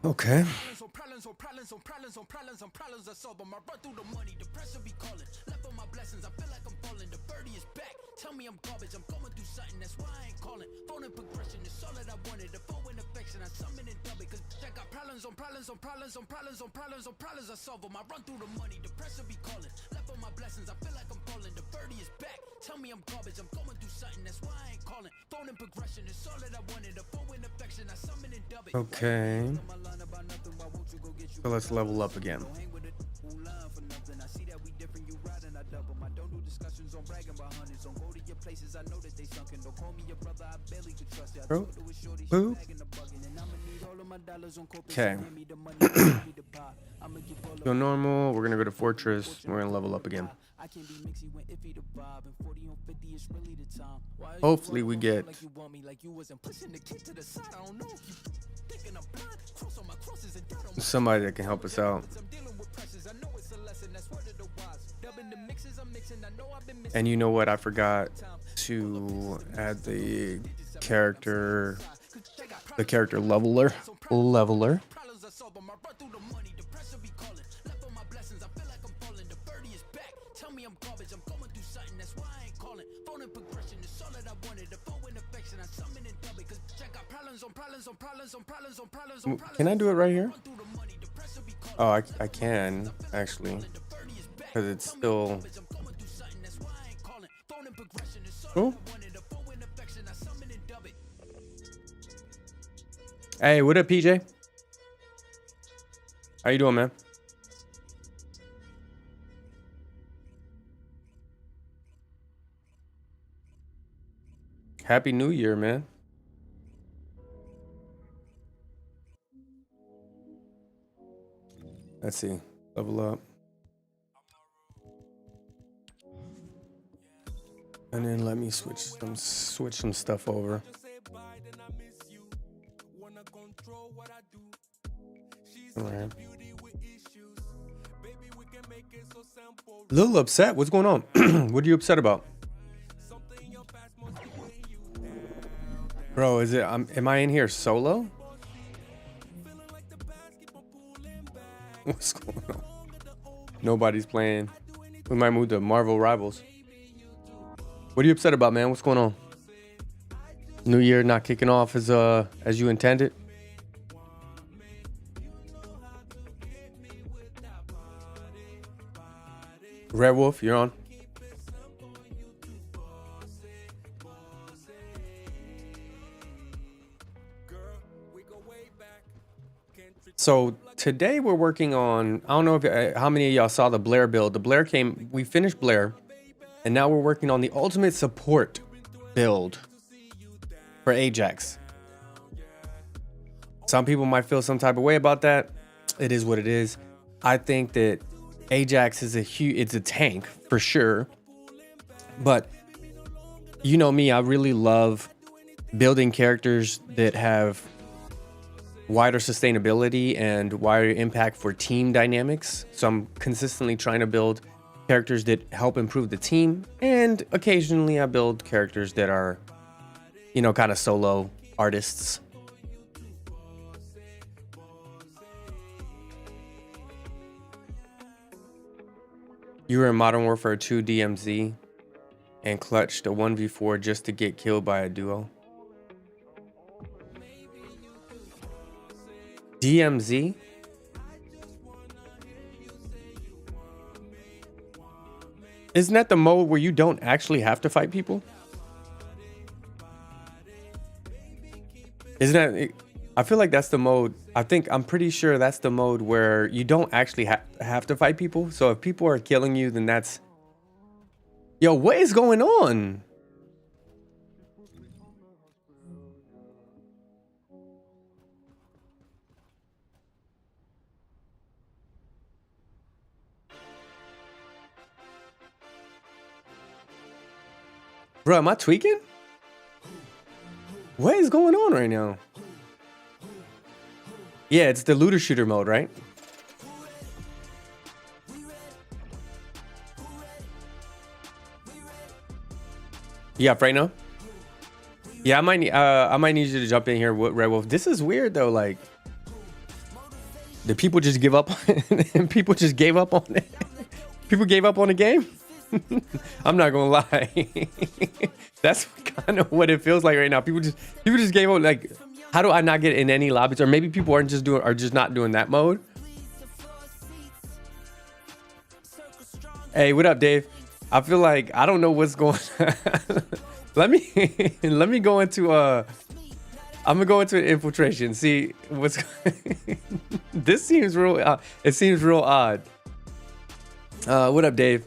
Okay. Tell me I'm garbage, I'm going through something, that's why I ain't calling. Phone and progression is all that I wanted. The phone and affection, I summon and dub it. Cause I got problems on problems on problems on problems on problems on problems, I solve them. I run through the money, the pressure be calling. Left on my blessings, I feel like I'm falling. The birdie is back. Tell me I'm garbage, I'm going through something, that's why I ain't calling. Phone and progression is all that I wanted. The phone and affection, I summon and dub it. Okay. So let's level up again. Bro. Boo. Okay. Go normal. We're gonna go to fortress. We're gonna level up again. Hopefully we get somebody that can help us out. And you know what? I forgot to add the character leveler. Can I do it right here? Oh, I can actually, because it's still cool. Hey, what up, PJ? How you doing, man? Happy New Year, man. Let's see. Level up. And then let me switch some stuff over. All right. A little upset. What's going on? What are you upset about? Bro, is it am I in here solo? What's going on? Nobody's playing. We might move to Marvel Rivals. What are you upset about, man? What's going on? New Year not kicking off as you intended? Red Wolf, you're on. So today we're working on, I don't know if how many of y'all saw the Blair build. The Blair we finished Blair, and now we're working on the ultimate support build for Ajax. Some people might feel some type of way about that. It is what it is. I think that Ajax is it's a tank for sure. But you know me, I really love building characters that have wider sustainability and wider impact for team dynamics. So I'm consistently trying to build characters that help improve the team, and occasionally I build characters that are, you know, kind of solo artists. You were in Modern Warfare 2 DMZ and clutched a 1v4 just to get killed by a duo. DMZ? Isn't that the mode where you don't actually have to fight people? Isn't that... I feel like that's the mode. I'm pretty sure that's the mode where you don't actually have to fight people. So if people are killing you, then that's... Yo, what is going on? Bro, am I tweaking? What is going on right now? Yeah, it's the looter shooter mode, right? Yeah, right now. Yeah, I might need you to jump in here with Red Wolf. This is weird though. Like, Did people just give up? And people just gave up on it. People gave up on the game. I'm not gonna lie. That's kind of what it feels like right now. People just gave up. Like, how do I not get in any lobbies? Or maybe people are just not doing that mode. Hey, what up, Dave? I feel like I don't know what's going on. let me go into I'm gonna go into an infiltration. See what's this seems real. It seems real odd. What up, Dave?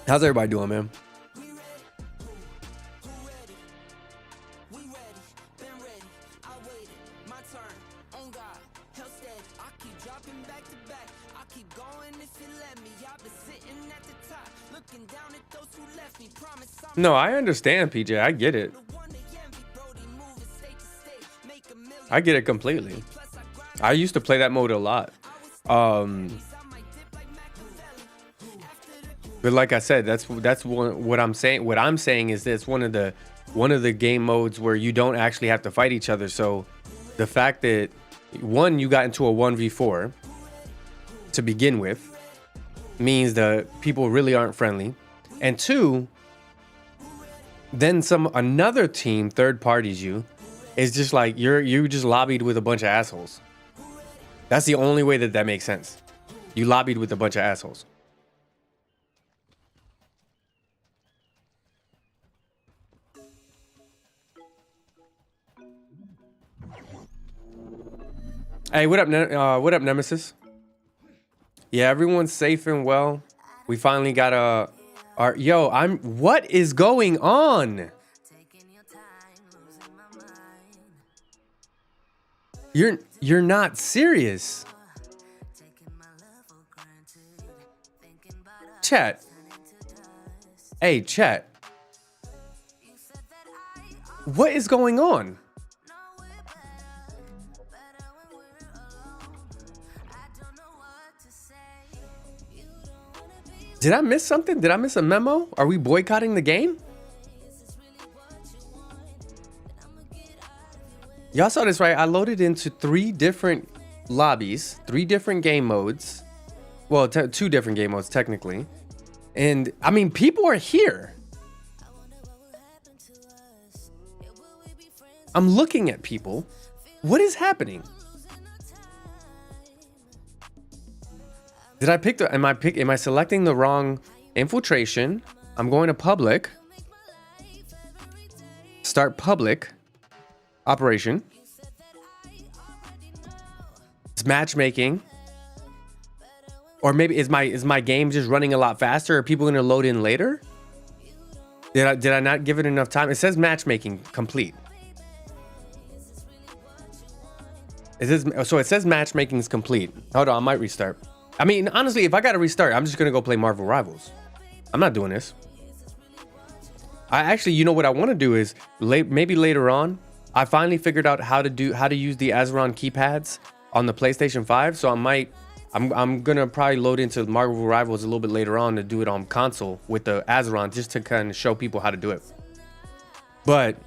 How's everybody doing, man? No, I understand, PJ. I get it. I get it completely. I used to play that mode a lot. But like I said, that's what I'm saying. What I'm saying is this: one of the game modes where you don't actually have to fight each other. So the fact that one, you got into a 1v4 to begin with means that people really aren't friendly, and two, then another team third parties you. It's just like you just lobbied with a bunch of assholes. That's the only way that makes sense. You lobbied with a bunch of assholes. Hey, what up? What up, Nemesis? Yeah, everyone's safe and well. We finally got what is going on? You're not serious. Chat. Hey, chat. What is going on? Did I miss something? Did I miss a memo? Are we boycotting the game? Y'all saw this, right? I loaded into 3 different lobbies, 3 different game modes. Well, 2 different game modes, technically. And, I mean, people are here. I'm looking at people. What is happening? Did I pick am I selecting the wrong infiltration? I'm going to public. Start public operation. It's matchmaking. Or maybe is my game just running a lot faster? Are people gonna load in later? Did I not give it enough time? It says matchmaking complete. So it says matchmaking is complete. Hold on, I might restart. I mean, honestly, if I gotta restart, I'm just gonna go play Marvel Rivals. I'm not doing this. I actually, you know what I want to do is maybe later on. I finally figured out how to use the Azeron keypads on the PlayStation 5. So I'm gonna probably load into Marvel Rivals a little bit later on to do it on console with the Azeron, just to kind of show people how to do it. But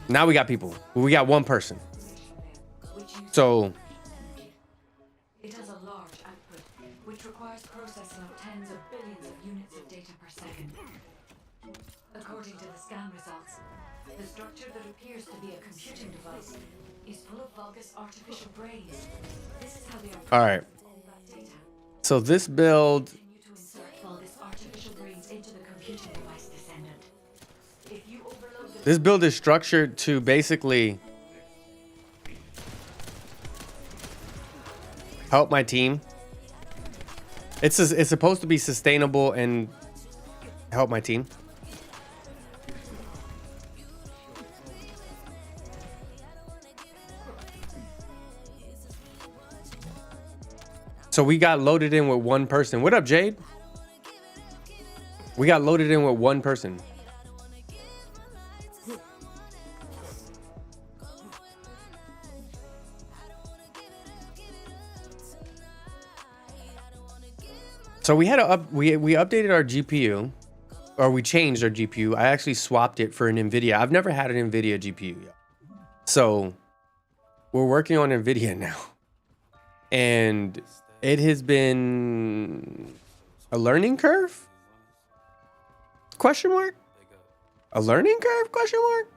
now we got people. We got one person. So. It has a large output, which requires processing of tens of billions of units of data per second. According to the scan results, the structure that appears to be a computing device is full of Vulgus artificial brains. This is how they are. All right. So this build. Continue to insert Vulgus artificial brains into the computing device descendant. If you overload This build is structured to basically help my team. It's supposed to be sustainable and help my team. So we got loaded in with one person. What up, Jade? We got loaded in with one person. So we had we updated our GPU, or we changed our GPU. I actually swapped it for an NVIDIA. I've never had an NVIDIA GPU yet. So we're working on NVIDIA now. And it has been a learning curve? Question mark? A learning curve? Question mark?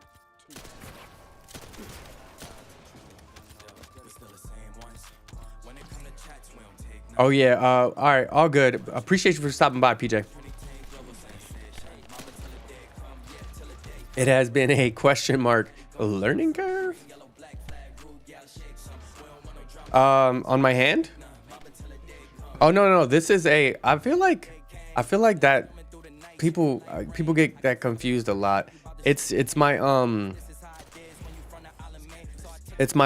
Oh yeah, all right, all good. Appreciate you for stopping by, PJ. It has been a question mark learning curve. On my hand? Oh no, this is a. I feel like that people get that confused a lot. It's my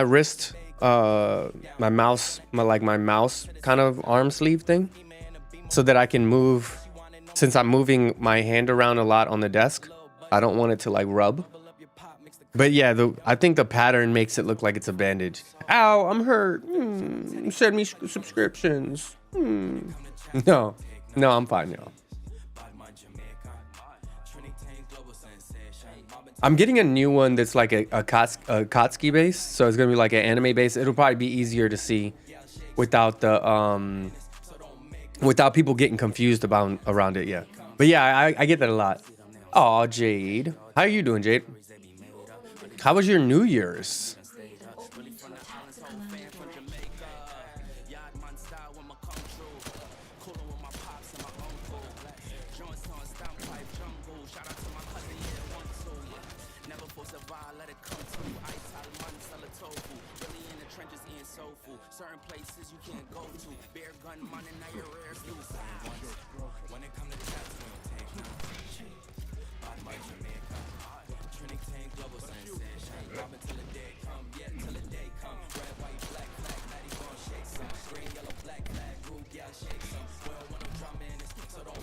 wrist, my mouse, my mouse kind of arm sleeve thing, so that I can move. Since I'm moving my hand around a lot on the desk, I don't want it to like rub. But yeah, I think the pattern makes it look like it's a bandage. Ow, I'm hurt. Send me subscriptions. No, I'm fine, y'all. I'm getting a new one that's like a Kotsky base, so it's gonna be like an anime base. It'll probably be easier to see without the without people getting confused around it. Yeah, but yeah, I get that a lot. Oh, Jade, how are you doing, Jade? How was your New Year's?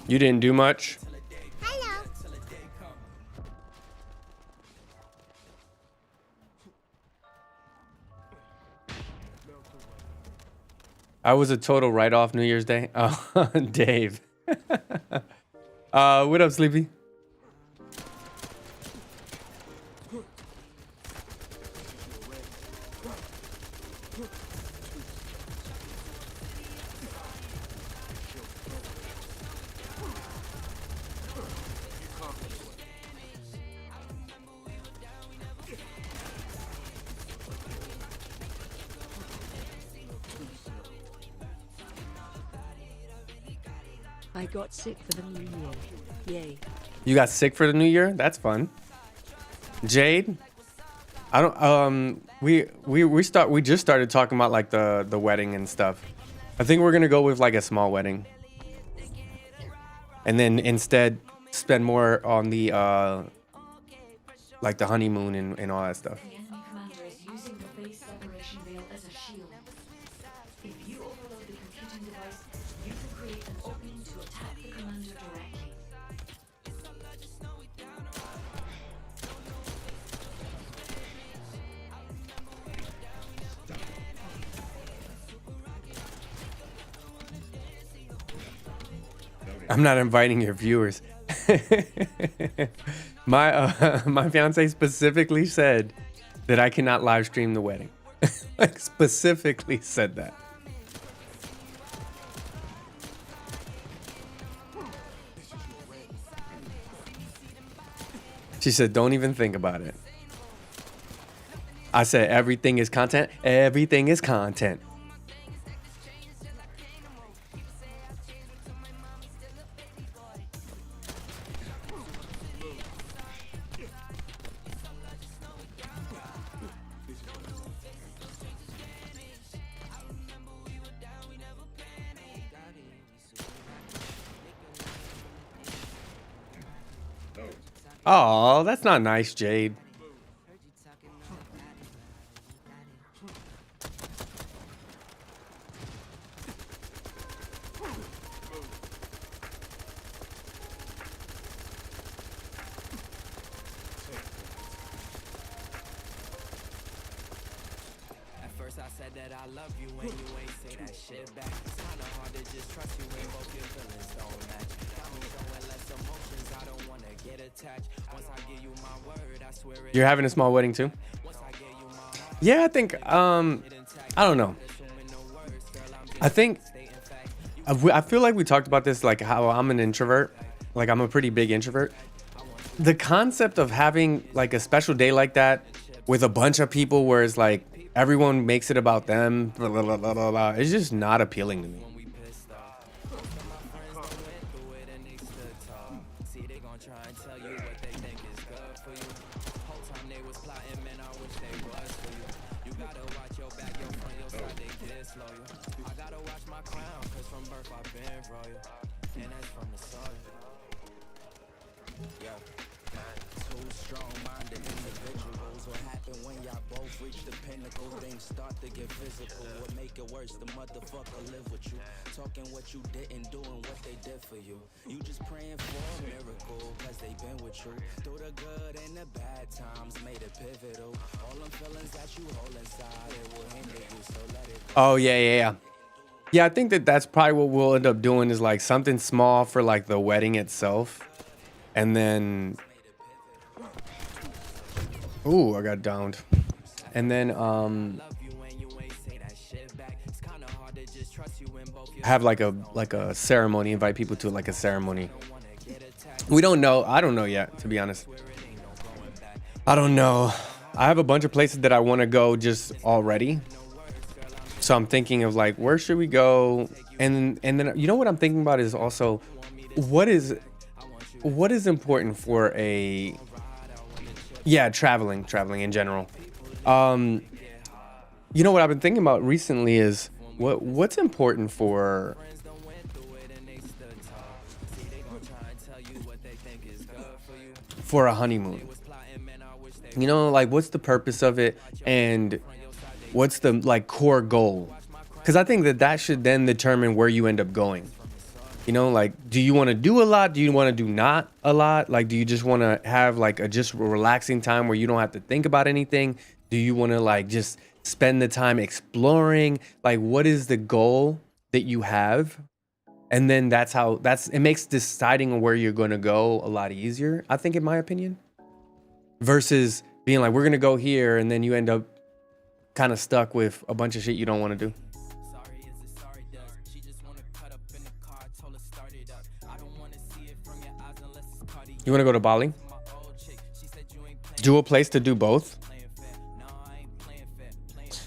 You didn't do much? Hello. I was a total write-off New Year's Day. Oh, Dave. What up, Sleepy? I got sick for the new year. Yay. You got sick for the New Year? That's fun. Jade? I don't we just started talking about like the wedding and stuff. I think we're gonna go with like a small wedding. And then instead spend more on the like the honeymoon and all that stuff. The enemy commander is using the base separation veil as a shield. If you overload the computing device, you can create an opening to attack the commander directly. I'm not inviting your viewers. My fiance specifically said that I cannot live stream the wedding. Like specifically said that. She said, don't even think about it. I said, everything is content. Everything is content. Oh, that's not nice, Jade. At first I said that I love you when you ain't say that shit back. It's kinda hard to just trust you when both your feelings don't match. Got me showing less emotions, I don't wanna get attached. Once I give you my word, I swear it. You're having a small wedding too? Once I give you my heart, Yeah, I think I don't know. I think I feel like we talked about this, like how I'm an introvert, like I'm a pretty big introvert. The concept of having like a special day like that with a bunch of people where it's like everyone makes it about them, blah, blah, blah, blah, blah, blah, it's just not appealing to me. Talking what you didn't, doing what they did for you. You just praying for a miracle, cause they been with you. Through the good and the bad times, made it pivotal. All them feelings that you hold inside, it will hinder you, so let it go. Oh yeah. Yeah, I think that that's probably what we'll end up doing is like something small for like the wedding itself. And then, ooh, I got downed. And then have like a ceremony, invite people to like a ceremony. We don't know. I don't know yet, to be honest. I don't know. I have a bunch of places that I want to go just already. So I'm thinking of like, where should we go? And then you know what I'm thinking about is also what is important for a traveling in general. You know what I've been thinking about recently is what's important for a honeymoon. You know, like what's the purpose of it and what's the like core goal? Because I think that should then determine where you end up going. You know, like, do you want to do a lot? Do you want to do not a lot? Like, do you just want to have like a just relaxing time where you don't have to think about anything? Do you want to like just spend the time exploring? Like, what is the goal that you have? And then it makes deciding where you're going to go a lot easier, I think, in my opinion, versus being like, we're going to go here. And then you end up kind of stuck with a bunch of shit you don't want to do. You want to go to Bali? Do a place to do both?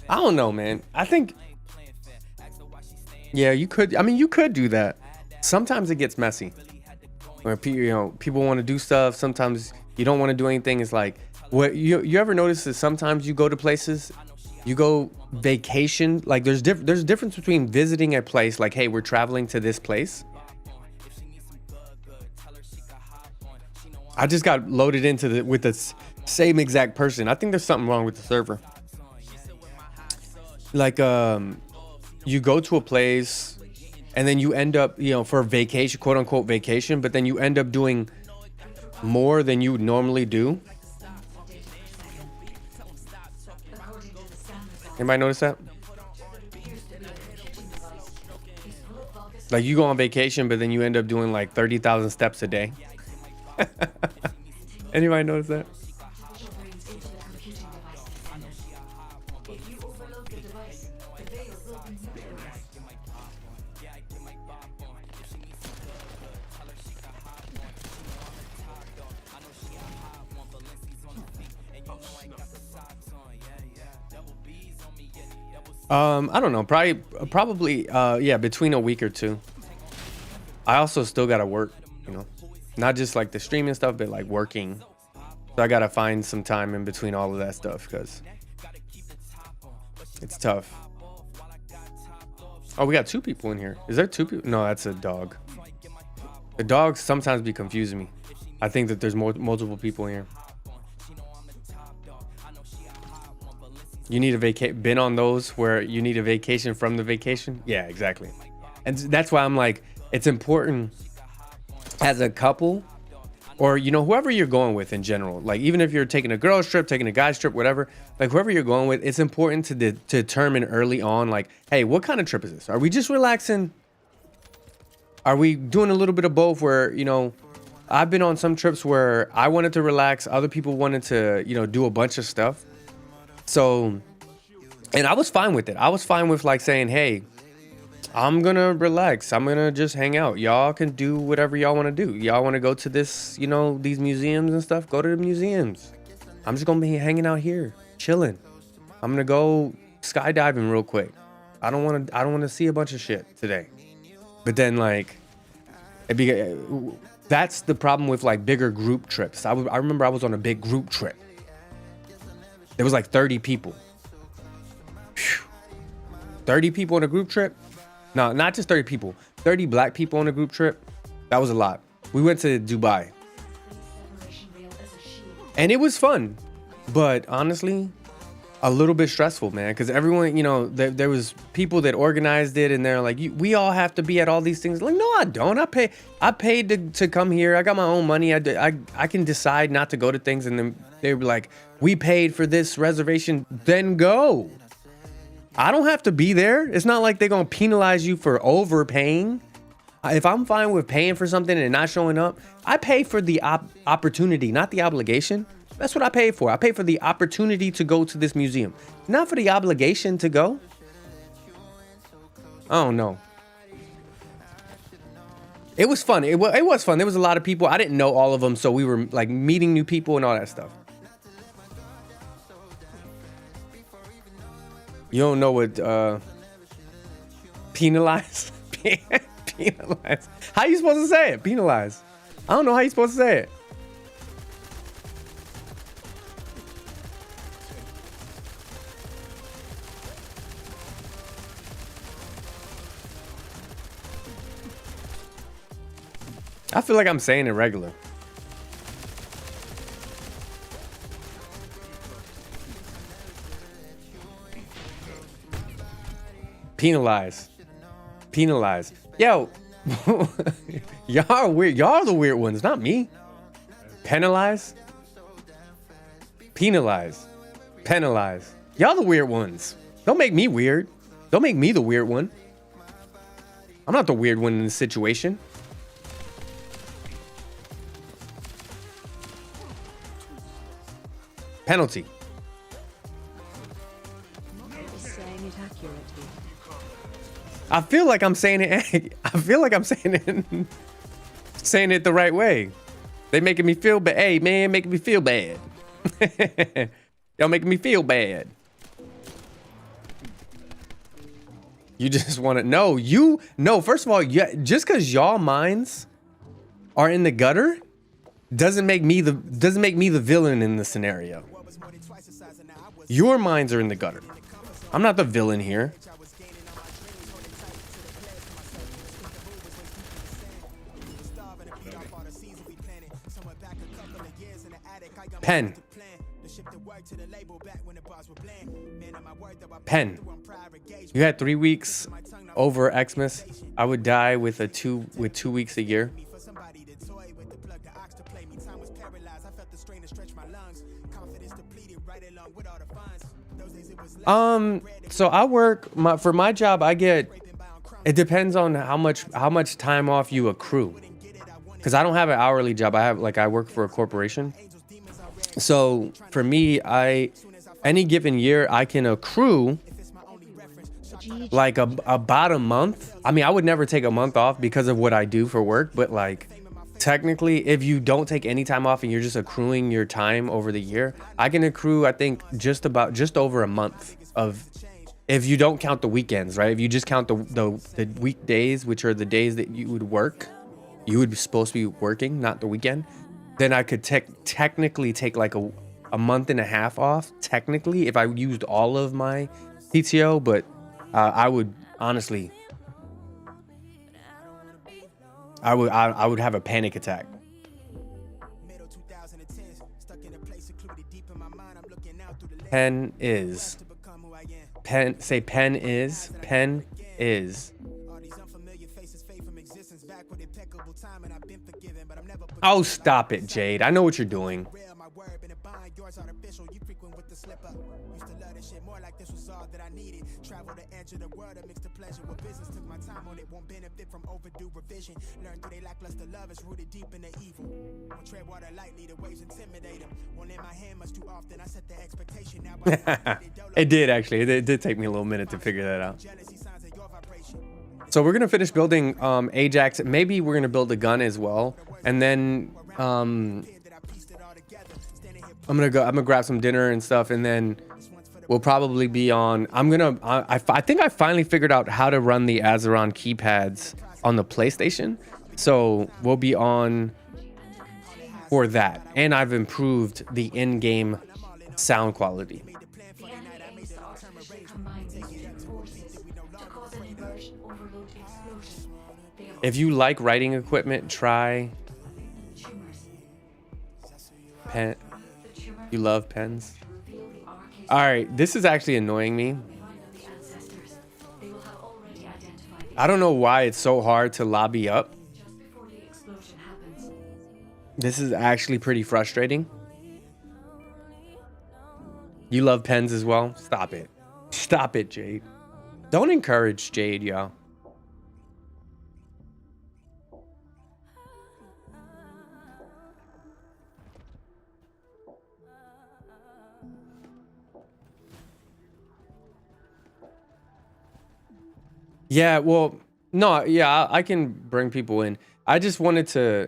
I don't know, man. I think, yeah, you could. I mean, you could do that. Sometimes it gets messy. Where people want to do stuff. Sometimes you don't want to do anything. It's like, what you ever notice that sometimes you go to places, you go vacation. Like there's a difference between visiting a place. Like, hey, we're traveling to this place. I just got loaded into with the same exact person. I think there's something wrong with the server. Like, you go to a place and then you end up, for a vacation, quote unquote vacation, but then you end up doing more than you would normally do. Anybody notice that? Like you go on vacation, but then you end up doing like 30,000 steps a day. Anybody notice that? I don't know. Probably. Yeah, between a week or two. I also still gotta work. Not just like the streaming stuff, but like working. So I gotta find some time in between all of that stuff because it's tough. Oh, we got 2 people in here. Is there 2 people? No, that's a dog. The dogs sometimes be confusing me. I think that there's multiple people in here. You need a been on those where you need a vacation from the vacation? Yeah, exactly. And that's why I'm like, it's important as a couple or, whoever you're going with in general. Like, even if you're taking a girl's trip, taking a guy's trip, whatever, like whoever you're going with, it's important to determine early on, like, hey, what kind of trip is this? Are we just relaxing? Are we doing a little bit of both where, I've been on some trips where I wanted to relax. Other people wanted to, do a bunch of stuff. So And I was fine with it. I was fine with like saying, hey, I'm gonna relax. I'm gonna just hang out. Y'all can do whatever y'all want to do. Y'all want to go to this, you know, these museums and stuff. Go to the museums. I'm just gonna be hanging out here, chilling. I'm gonna go skydiving real quick. I don't want to see a bunch of shit today. But then like, that's the problem with like bigger group trips. I remember I was on a big group trip. There was like 30 people. Whew. 30 people on a group trip? No, not just 30 people. 30 black people on a group trip. That was a lot. We went to Dubai. And it was fun. But honestly, a little bit stressful, man. Because everyone, you know, there was people that organized it. And they're like, we all have to be at all these things. Like, no, I don't. I paid to come here. I got my own money. I can decide not to go to things. And then they were like, we paid for this reservation. Then go. I don't have to be there. It's not like they're going to penalize you for overpaying. If I'm fine with paying for something and not showing up, I pay for the opportunity, not the obligation. That's what I pay for. I pay for the opportunity to go to this museum, not for the obligation to go. I don't know. It was fun. It was fun. There was a lot of people. I didn't know all of them, so we were like meeting new people and all that stuff. You don't know what penalize? Penalize. How you supposed to say it? Penalize. I don't know how you supposed to say it. I feel like I'm saying it regular. Penalize. Penalize. Yo, y'all are weird. Y'all are the weird ones, not me. Penalize. Penalize. Penalize. Y'all the weird ones. Don't make me weird. Don't make me the weird one. I'm not the weird one in this situation. Penalty. Saying it accurately. I feel like I'm saying it. I feel like I'm saying it the right way. They making me feel bad. Hey man, making me feel bad. Y'all making me feel bad. You just want to know. First of all, just because y'all minds are in the gutter doesn't make me the villain in the scenario. Your minds are in the gutter. I'm not the villain here. Pen. Pen. You had 3 weeks over Xmas. I would die with 2 weeks a year. So I work for my job. It depends on how much time off you accrue. Because I don't have an hourly job. I work for a corporation. So for me, any given year I can accrue like about a month. I mean, I would never take a month off because of what I do for work, but like technically if you don't take any time off and you're just accruing your time over the year, I can accrue, I think, just over a month of, if you don't count the weekends, right? If you just count the weekdays, which are the days that you would work, you would be supposed to be working, not the weekend, then I could technically take like a month and a half off, technically, if I used all of my PTO, but I would honestly, I would have a panic attack. Pen is. Oh, stop it, Jade. I know what you're doing. like yours artificial. You frequent with the slip up. Used to love this shit more like this was all that I needed. Travel the edge of the world to mix the pleasure with business. Took my time on it, won't benefit from overdue revision. Learn through they lackluster love is rooted deep in the evil. Won't tread water lightly, the waves intimidate them. Won't in my hand much too often. I set the expectation now. It did actually. It did take me a little minute to figure that out. Jealousy signs of your vibration. So we're gonna finish building Ajax. Maybe we're gonna build a gun as well, and then I'm gonna grab some dinner and stuff, and then we'll probably be on. I think I finally figured out how to run the Azeron keypads on the PlayStation, so we'll be on for that. And I've improved the in-game sound quality. The enemy aims to artificially combine these two forces to cause an inversion overload explosion. They have If you like writing equipment, try tumors. pen. The tumor You love pens. reveal the arcade All right, this is actually annoying me. find out the ancestors. They will have already identified I don't know why it's so hard to lobby up. just before the explosion happens. This is actually pretty frustrating. You love pens as well? Stop it. Stop it, Jade. Don't encourage Jade, y'all. Yeah, well, no, yeah, I can bring people in. I just wanted to.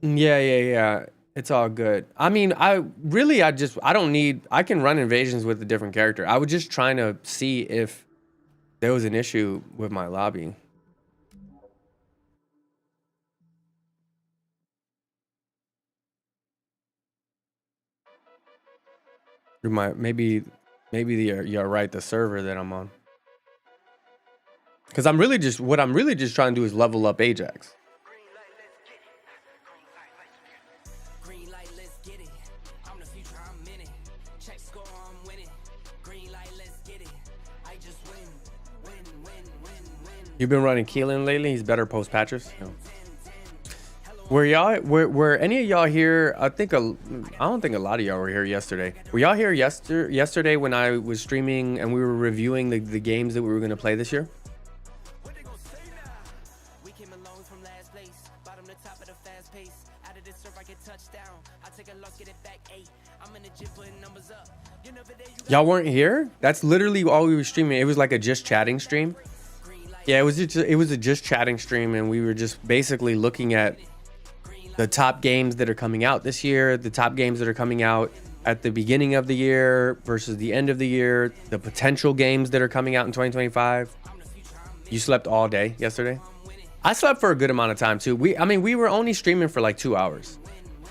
Yeah. It's all good. I mean, I don't need. I can run invasions with a different character. I was just trying to see if there was an issue with my lobby. Maybe you're right. The server that I'm on. Because what I'm really just trying to do is level up Ajax. Green light, let's get it. I'm the future, I'm in it. Check score, I'm winning. Green light, let's get it. I just win. You've been running Keelan lately. He's better post patches. No. Were any of y'all here? I don't think a lot of y'all were here yesterday. Were y'all here yesterday when I was streaming and we were reviewing the games that we were going to play this year? What they gonna say now? We came alone from last place. Bottom to top of the fast pace. Out of this surf, I get touchdown. I take a loss, get it back 8. I'm in the gym putting numbers up. You never there, you Y'all weren't here? That's literally all we were streaming. It was like a just chatting stream. Yeah, it was a just chatting stream, and we were just basically looking at the top games that are coming out this year, the top games that are coming out at the beginning of the year versus the end of the year, the potential games that are coming out in 2025. You slept all day yesterday? I slept for a good amount of time too. We were only streaming for like 2 hours.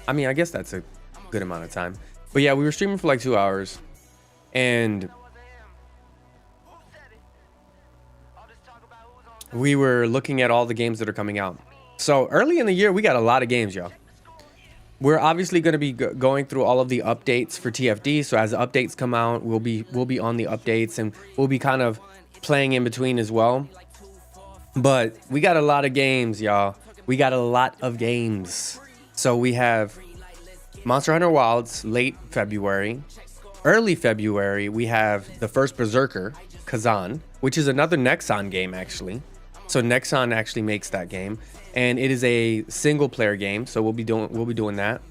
I mean, I guess that's a good amount of time. But yeah, we were streaming for like 2 hours. And we were looking at all the games that are coming out. So early in the year, we got a lot of games, y'all. We're obviously going to be going through all of the updates for TFD. So as the updates come out, we'll be on the updates, and we'll be kind of playing in between as well. But we got a lot of games, y'all. We got a lot of games. So we have Monster Hunter Wilds late February. Early February, we have the first Berserker, Kazan, which is another Nexon game, actually. So Nexon actually makes that game. And it is a single player game, so we'll be doing that.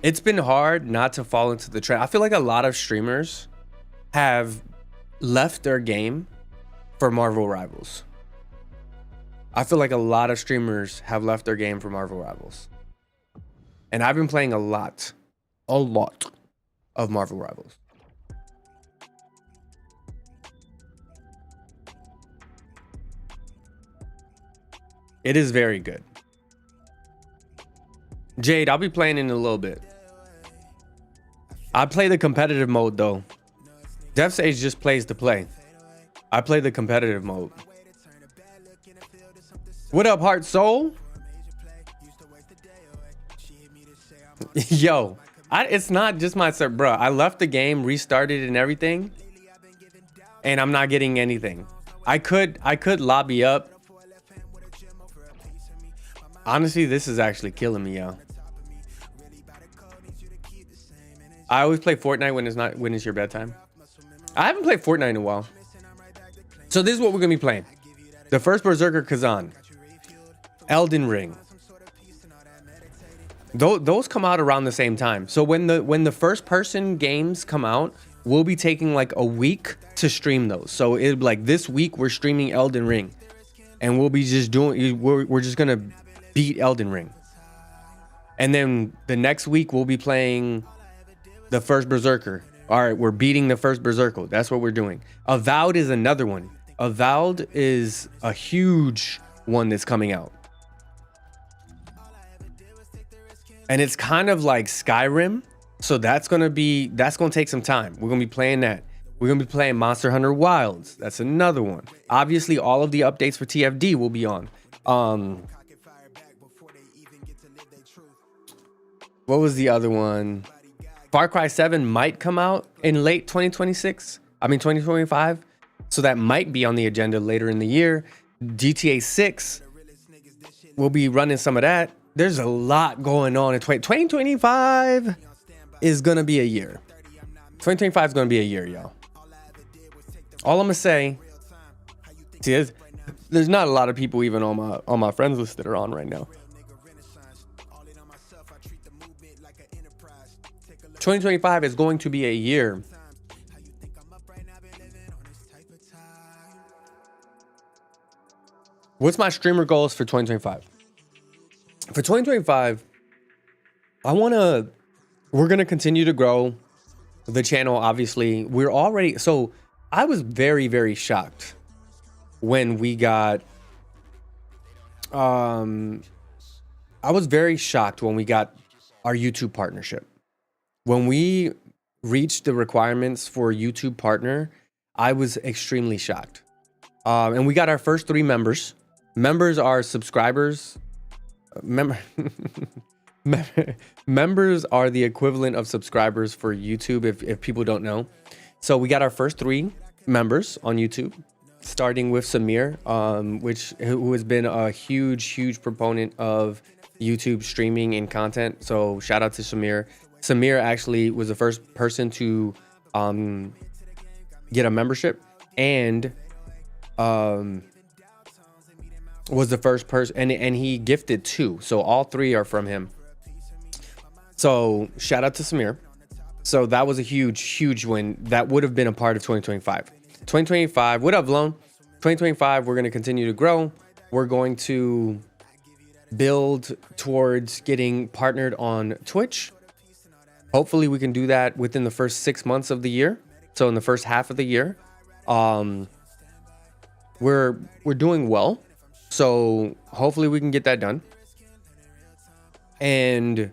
It's been hard not to fall into the trend. I feel like a lot of streamers have left their game for Marvel Rivals. I feel like a lot of streamers have left their game for Marvel Rivals. And I've been playing a lot of Marvel Rivals. It is very good. Jade, I'll be playing in a little bit. I play the competitive mode though. Death Sage just plays to play. I play the competitive mode. What up, Heart Soul? Yo, It's not just my server, bro. I left the game, restarted and everything, and I'm not getting anything. I could lobby up. Honestly, this is actually killing me, yo. I always play Fortnite when it's your bedtime. I haven't played Fortnite in a while. So this is what we're gonna be playing. The first Berserker Kazan. Elden Ring. Those come out around the same time. So when the first person games come out, we'll be taking like a week to stream those. So it'll be like this week we're streaming Elden Ring. And we'll be just doing we're just gonna beat Elden Ring. And then the next week we'll be playing the first Berserker. All right, we're beating the first Berserker. That's what we're doing. Avowed is another one. Avowed is a huge one that's coming out. And it's kind of like Skyrim. So that's gonna take some time. We're gonna be playing that. We're gonna be playing Monster Hunter Wilds. That's another one. Obviously, all of the updates for TFD will be on. What was the other one? Far Cry 7 might come out in late 2026. I mean 2025. So that might be on the agenda later in the year. GTA 6, we'll be running some of that. There's a lot going on in 2025 is gonna be a year. 2025 is gonna be a year, y'all. All I'm gonna say, see, there's not a lot of people even on my friends list that are on right now. 2025 is going to be a year. What's my streamer goals for 2025? For 2025, we're going to continue to grow the channel. Obviously, I was very, very shocked when we got, I was very shocked when we got our YouTube partnership. When we reached the requirements for YouTube partner, I was extremely shocked. And we got our first 3 members. Members are subscribers. Members are the equivalent of subscribers for YouTube, if people don't know. So we got our first 3 members on YouTube, starting with Samir, who has been a huge proponent of YouTube streaming and content. So shout out to Samir. Samir actually was the first person to get a membership, and was the first person, and he gifted 2. So all 3 are from him. So shout out to Samir. So that was a huge win. That would have been a part of 2025. 2025, what up, Lone? 2025, we're going to continue to grow. We're going to build towards getting partnered on Twitch. Hopefully we can do that within the first 6 months of the year. So in the first half of the year, we're doing well. So hopefully we can get that done. And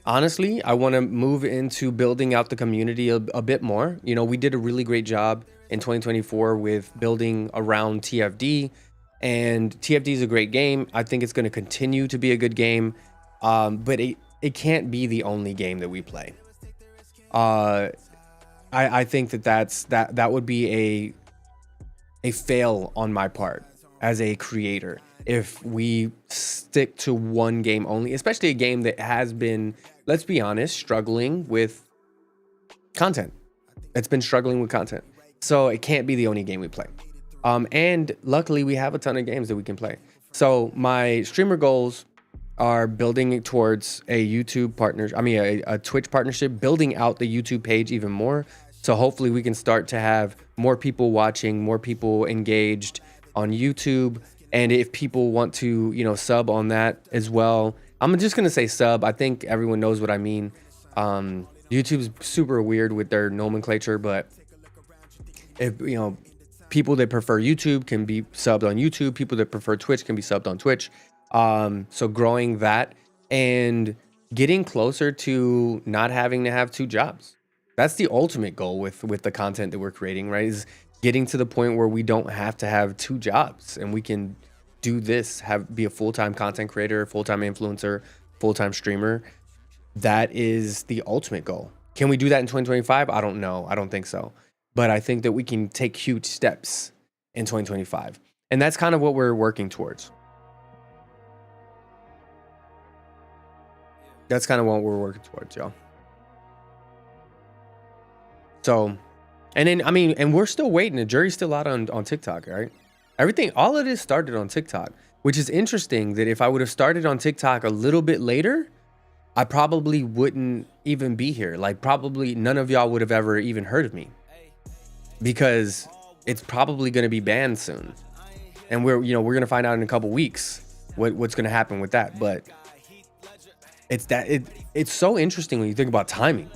honestly, I want to move into building out the community a bit more. You know, we did a really great job in 2024 with building around TFD, and TFD is a great game. I think it's going to continue to be a good game, but it can't be the only game that we play. I think that would be a fail on my part as a creator if we stick to one game only, especially a game that has been, let's be honest, struggling with content. It's been struggling with content. So it can't be the only game we play. And luckily we have a ton of games that we can play. So my streamer goals are building towards a YouTube partner, a Twitch partnership, building out the YouTube page even more. So hopefully we can start to have more people watching, more people engaged on YouTube. And if people want to, sub on that as well, I'm just going to say sub. I think everyone knows what I mean. YouTube's super weird with their nomenclature, but if, people that prefer YouTube can be subbed on YouTube. People that prefer Twitch can be subbed on Twitch. So growing that and getting closer to not having to have 2 jobs. That's the ultimate goal with the content that we're creating, right? Is getting to the point where we don't have to have 2 jobs and we can do this, be a full-time content creator, full-time influencer, full-time streamer. that is the ultimate goal. Can we do that in 2025? I don't know. I don't think so. But I think that we can take huge steps in 2025. And that's kind of what we're working towards. That's kind of what we're working towards, y'all. So, and then, I mean, and we're still waiting. The jury's still out on TikTok, right? Everything, all of this started on TikTok, which is interesting that if I would have started on TikTok a little bit later, I probably wouldn't even be here. Like, probably none of y'all would have ever even heard of me, because it's probably going to be banned soon. And we're going to find out in a couple weeks what's going to happen with that. But it's so interesting when you think about timing.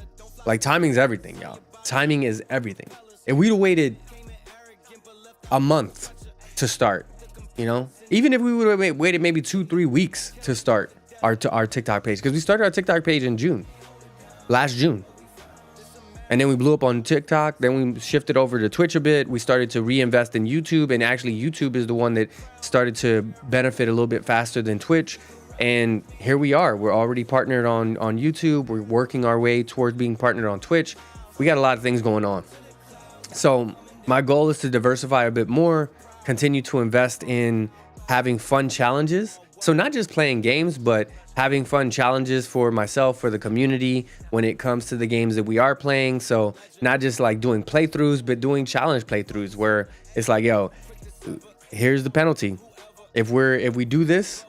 Like, timing's everything, y'all. Timing is everything. If we'd have waited a month to start, even if we would have waited maybe 2-3 weeks to start our TikTok page, because we started our TikTok page in last June. And then we blew up on TikTok. Then we shifted over to Twitch a bit. We started to reinvest in YouTube. And actually, YouTube is the one that started to benefit a little bit faster than Twitch. And here we are. We're already partnered on YouTube. We're working our way towards being partnered on Twitch. We got a lot of things going on. So my goal is to diversify a bit more, continue to invest in having fun challenges. So not just playing games, but having fun challenges for myself, for the community when it comes to the games that we are playing. So not just like doing playthroughs, but doing challenge playthroughs where it's like, yo, here's the penalty. If we do this,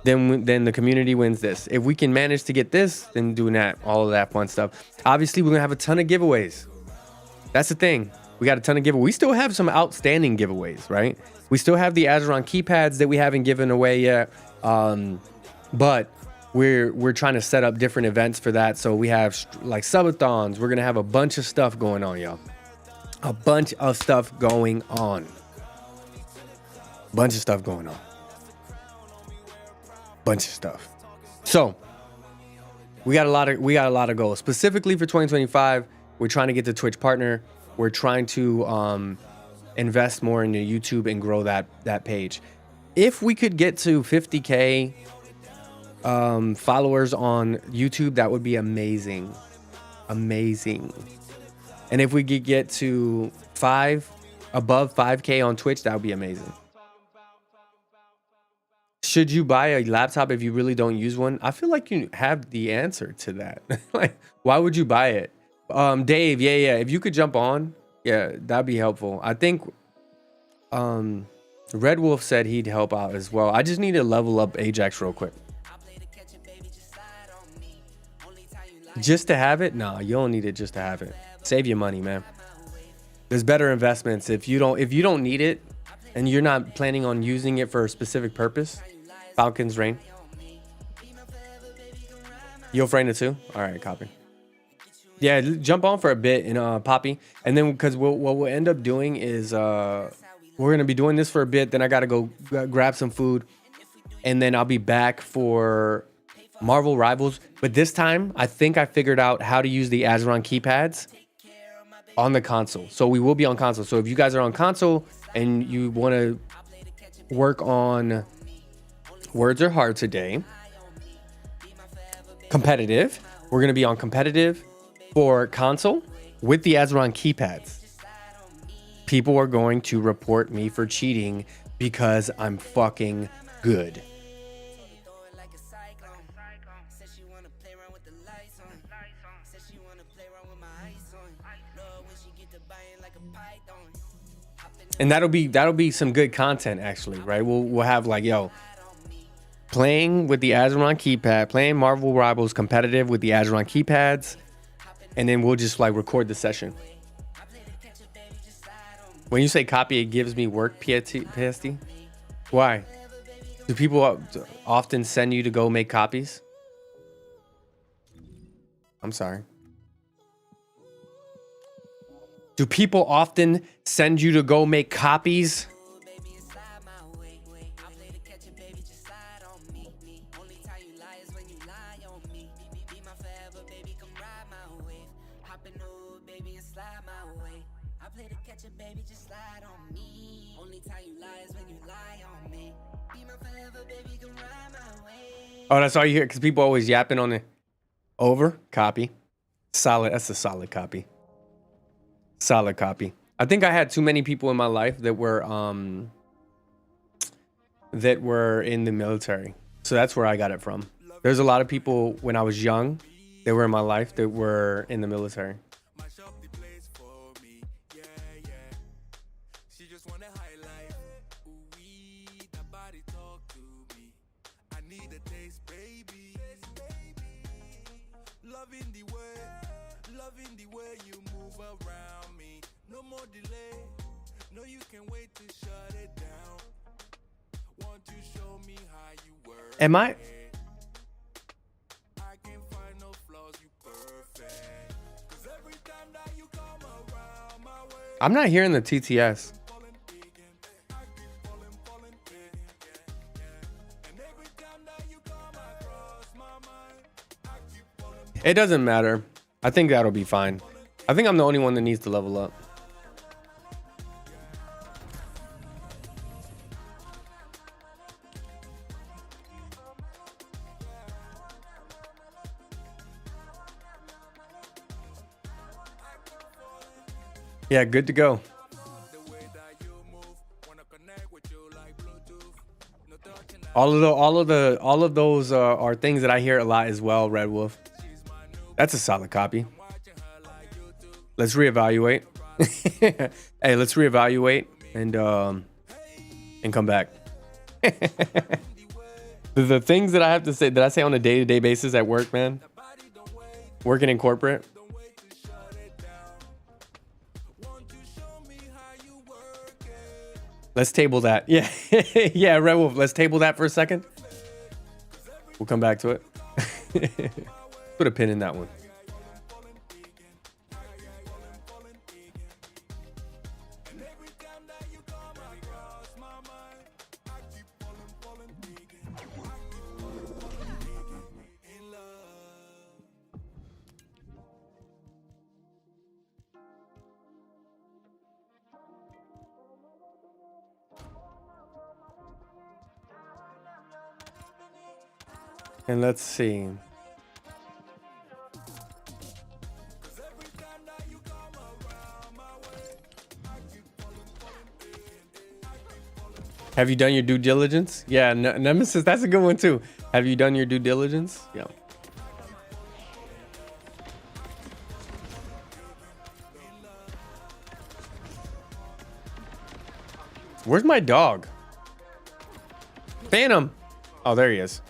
then the community wins this. If we can manage to get this, then doing that, all of that fun stuff. Obviously, we're gonna have a ton of giveaways. That's the thing. We got a ton of giveaways. We still have some outstanding giveaways, right? We still have the Azeron keypads that we haven't given away yet. But we're trying to set up different events for that. So we have like subathons. We're gonna have a bunch of stuff going on, y'all. A bunch of stuff going on. Bunch of stuff going on. Bunch of stuff. So we got a lot of goals. Specifically for 2025, we're trying to get the Twitch partner. We're trying to invest more into YouTube and grow that page. If we could get to 50K followers on YouTube, that would be amazing. Amazing. And if we could get to above 5K on Twitch, that would be amazing. Should you buy a laptop if you really don't use one? I feel like you have the answer to that. Like, why would you buy it? Dave, yeah. If you could jump on, yeah, that'd be helpful. I think Red Wolf said he'd help out as well. I just need to level up Ajax real quick. Just to have it? Nah, you don't need it just to have it. Save your money, man. There's better investments. If you don't need it and you're not planning on using it for a specific purpose, Falcon's Reign. You'll frame it too? All right, copy. Yeah, jump on for a bit and Poppy. And then because what we'll end up doing is we're going to be doing this for a bit. Then I got to go grab some food. And then I'll be back for Marvel Rivals. But this time, I think I figured out how to use the Azeron keypads on the console. So we will be on console. So if you guys are on console and you want to work on Words Are Hard today, competitive, we're going to be on competitive for console with the Azeron keypads. People are going to report me for cheating because I'm fucking good. And that'll be some good content actually, right? We'll have like, yo, playing with the Azeron keypad, playing Marvel Rivals competitive with the Azeron keypads, and then we'll just like record the session. When you say copy, it gives me work, PST. Why? Do people often send you to go make copies? I'm sorry. Do people often send you to go make copies? Oh, that's all you hear because people always yapping on the over copy. Solid. That's a solid copy. Solid copy. I think I had too many people in my life that were in the military. So that's where I got it from. There's a lot of people when I was young that were in my life that were in the military. Am I? I'm not hearing the TTS. It doesn't matter. I think that'll be fine. I think I'm the only one that needs to level up. Yeah, good to go. All of those are things that I hear a lot as well, Red Wolf. That's a solid copy. Let's reevaluate. Hey, let's reevaluate and come back. The things that I have to say that I say on a day-to-day basis at work, man. Working in corporate. Let's table that. Yeah. Yeah, Red Wolf, let's table that for a second. We'll come back to it. Put a pin in that one. And let's see. Have you done your due diligence? Yeah, Nemesis, that's a good one too. Have you done your due diligence? Yeah. Where's my dog? Phantom. Oh, there he is.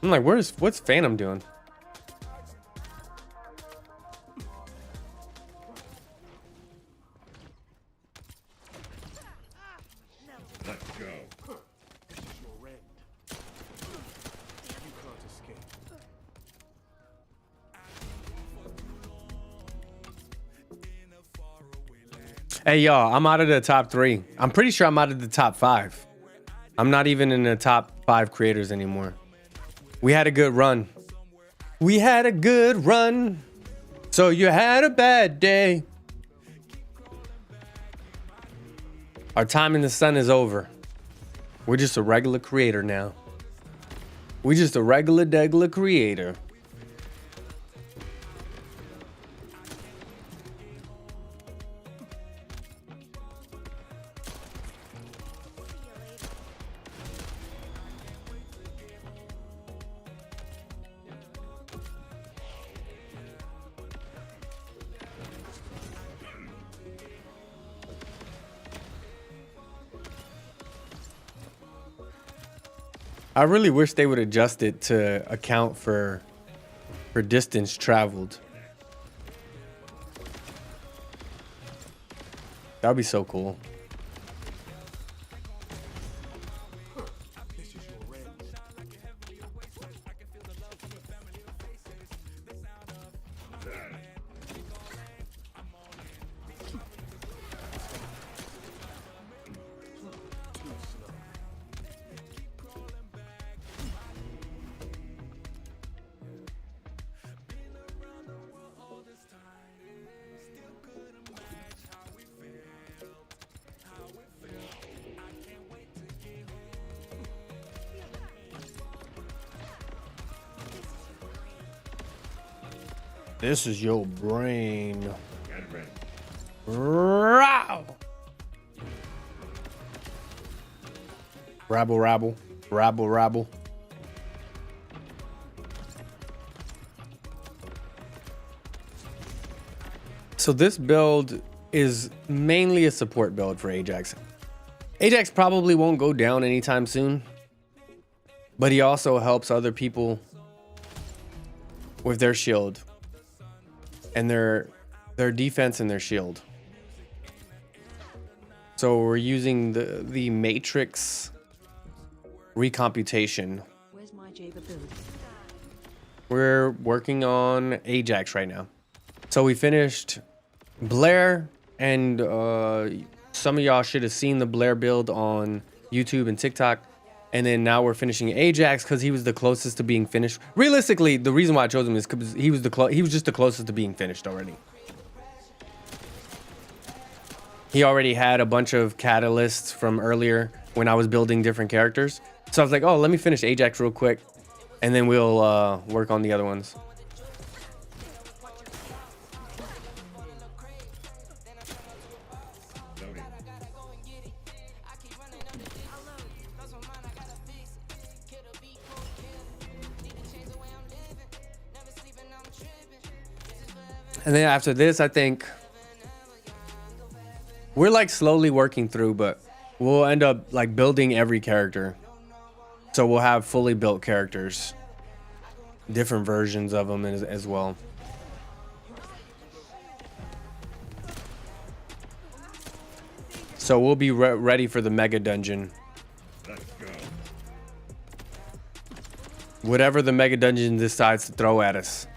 I'm like, what's Phantom doing? Let's go. This is your end. You can't escape. Hey, y'all, I'm out of the top 3. I'm pretty sure I'm out of the top 5. I'm not even in the top 5 creators anymore. We had a good run. We had a good run. So you had a bad day. Our time in the sun is over. We're just a regular creator now. We're just a regular degular creator. I really wish they would adjust it to account for distance traveled. That would be so cool. This is your end. This is your brain. Rabble, rabble, rabble, rabble. So this build is mainly a support build for Ajax. Ajax probably won't go down anytime soon, but he also helps other people with their shield and their defense and their shield. So we're using the matrix recomputation. Where's my Java build? We're working on Ajax right now. So we finished Blair, and some of y'all should have seen the Blair build on YouTube and TikTok. And then now we're finishing Ajax because he was the closest to being finished. Realistically, the reason why I chose him is because he was just the closest to being finished already. He already had a bunch of catalysts from earlier when I was building different characters. So I was like, oh, let me finish Ajax real quick, and then we'll work on the other ones. And then after this, I think we're like slowly working through, but we'll end up like building every character. So we'll have fully built characters, different versions of them as well. So we'll be ready for the mega dungeon. Whatever the mega dungeon decides to throw at us.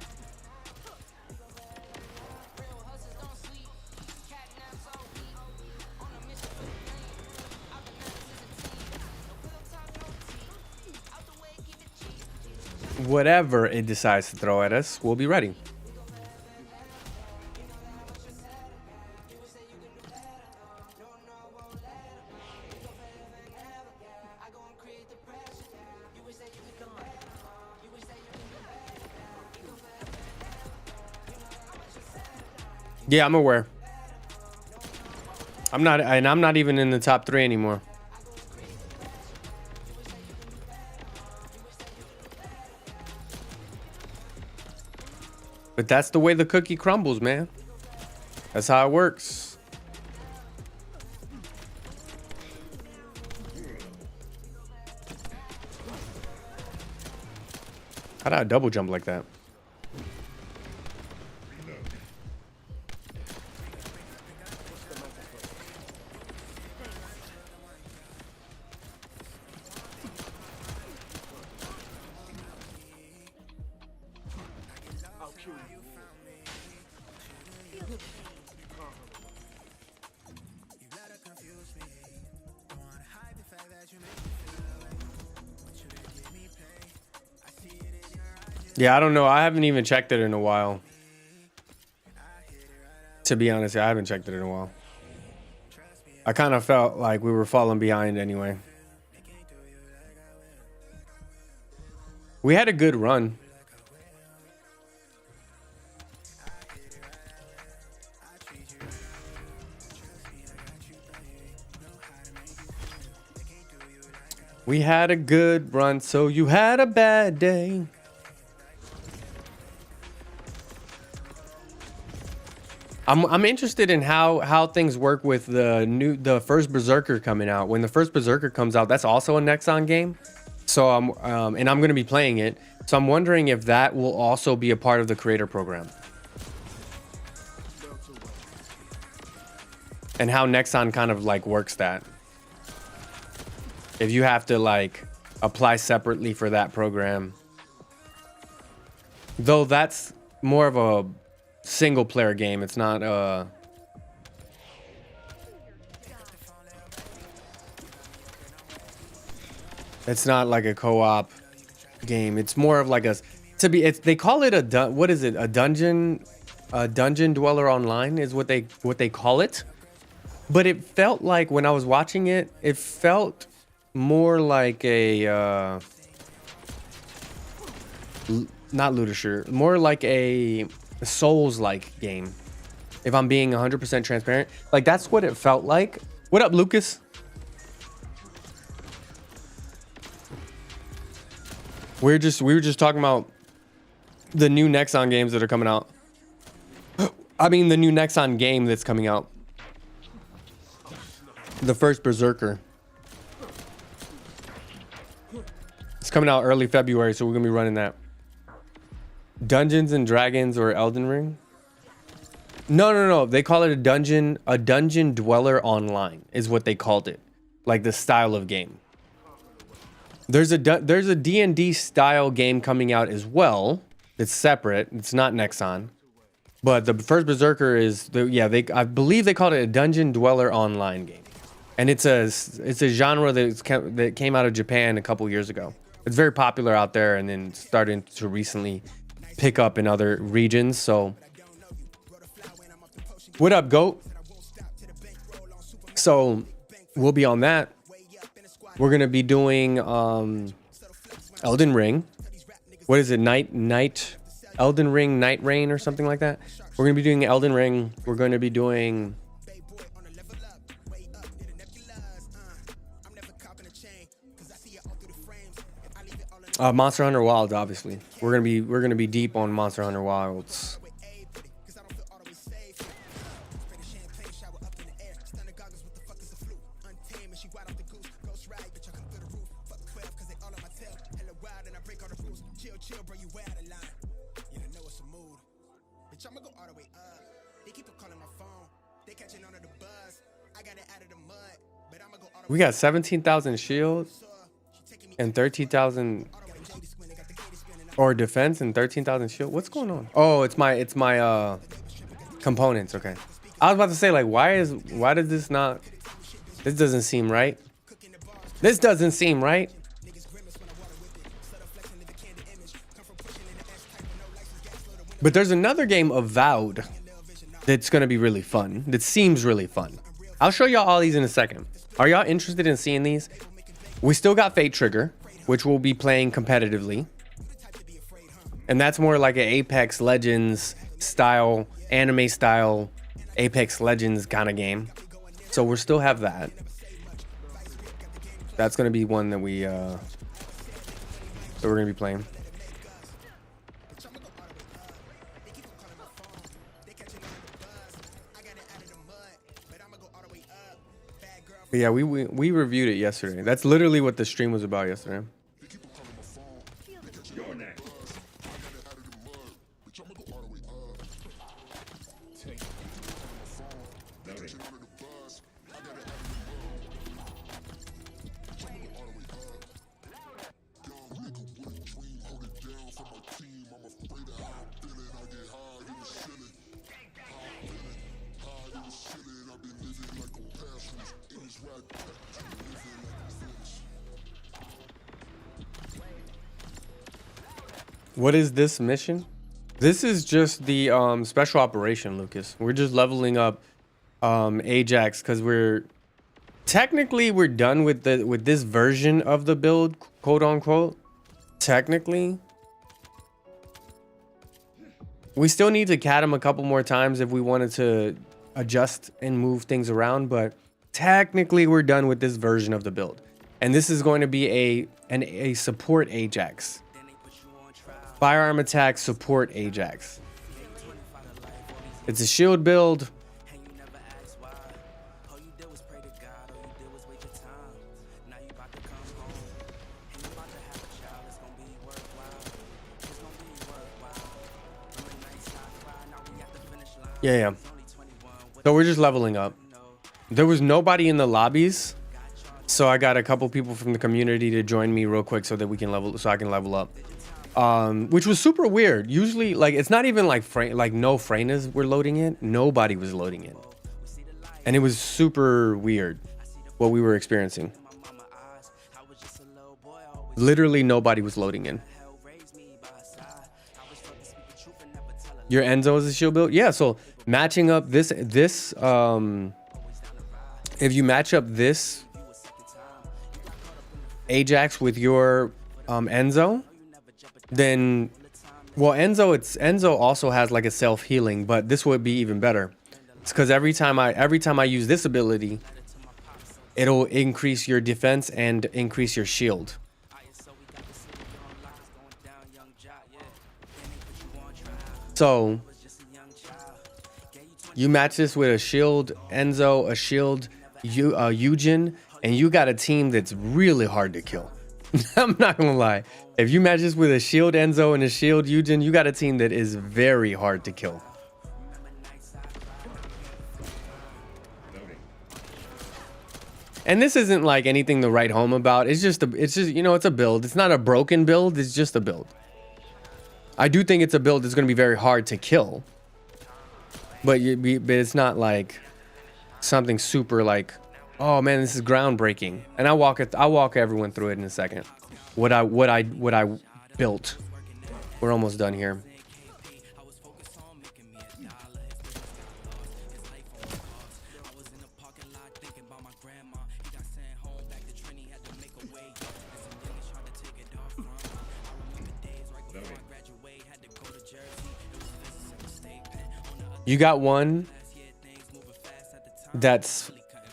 Whatever it decides to throw at us, we'll be ready. Yeah, I'm aware. I'm not even in the top 3 anymore. But that's the way the cookie crumbles, man. That's how it works. How did I double jump like that? Yeah, I don't know. I haven't even checked it in a while. To be honest, I haven't checked it in a while. I kind of felt like we were falling behind anyway. We had a good run. We had a good run, so you had a bad day. I'm interested in how things work with the first Berserker coming out. When the first Berserker comes out, that's also a Nexon game. So I'm going to be playing it. So I'm wondering if that will also be a part of the creator program. And how Nexon kind of like works that. If you have to like apply separately for that program. Though that's more of a single player game. It's not it's not like a co-op game. It's more of like they call it a dungeon dweller online is what they call it. But it felt like when I was watching it, it felt more like a not looter shooter, more like a Souls-like game. If I'm being 100% transparent, like that's what it felt like. What up, Lucas? We were just talking about the new Nexon games that are coming out. I mean, the new Nexon game that's coming out. The first Berserker. It's coming out early February, so we're gonna be running that. Dungeons and Dragons or Elden Ring? No. They call it a dungeon dweller online is what they called it. Like the style of game. There's a D&D style game coming out as well. It's separate. It's not Nexon. But the first Berserker is I believe they called it a dungeon dweller online game. And it's a genre that came out of Japan a couple years ago. It's very popular out there and then starting to recently pick up in other regions. So what up, GOAT? So we'll be on that. We're gonna be doing Elden Ring. What is it? Elden Ring Night Rain or something like that. We're gonna be doing Elden Ring. We're gonna be doing Monster Hunter Wilds, obviously. We're gonna be deep on Monster Hunter Wilds. We got 17,000 shield and 13,000 or defense and 13,000 shield. What's going on? Oh, it's my components. Okay. I was about to say, like, why does this not, this doesn't seem right. This doesn't seem right. But there's another game, Avowed, that's going to be really fun. That seems really fun. I'll show y'all all these in a second. Are y'all interested in seeing these? We still got Fate Trigger, which we'll be playing competitively. And that's more like an Apex Legends style, anime style, Apex Legends kind of game. So we'll still have that. That's going to be one that we're going to be playing. But yeah, we reviewed it yesterday. That's literally what the stream was about yesterday. What is this mission? This is just the special operation, Lucas. We're just leveling up Ajax because we're done with this version of the build, quote unquote. Technically, we still need to cat him a couple more times if we wanted to adjust and move things around, but technically we're done with this version of the build. And this is going to be a support Ajax. Firearm attack support Ajax. It's a shield build. Yeah. So we're just leveling up. There was nobody in the lobbies, so I got a couple people from the community to join me real quick so that we can I can level up. Which was super weird. Usually, like, it's not even like no Freynas were loading in. Nobody was loading in, and it was super weird what we were experiencing. Literally nobody was loading in. Your Enzo is a shield build? Yeah, so matching up this if you match up this Ajax with your Enzo, then Well, Enzo also has like a self healing, but this would be even better. It's because every time I use this ability, it'll increase your defense and increase your shield. So you match this with a shield Enzo, a shield Eugen, and you got a team that's really hard to kill. I'm not gonna lie. If you match this with a shield Enzo and a shield Eugen, you got a team that is very hard to kill. And this isn't like anything to write home about. It's just you know, it's a build. It's not a broken build. It's just a build. I do think it's a build that's going to be very hard to kill, but it's not like something super like, oh man, this is groundbreaking. And I'll walk everyone through it in a second. What I built. We're almost done here. You got one that's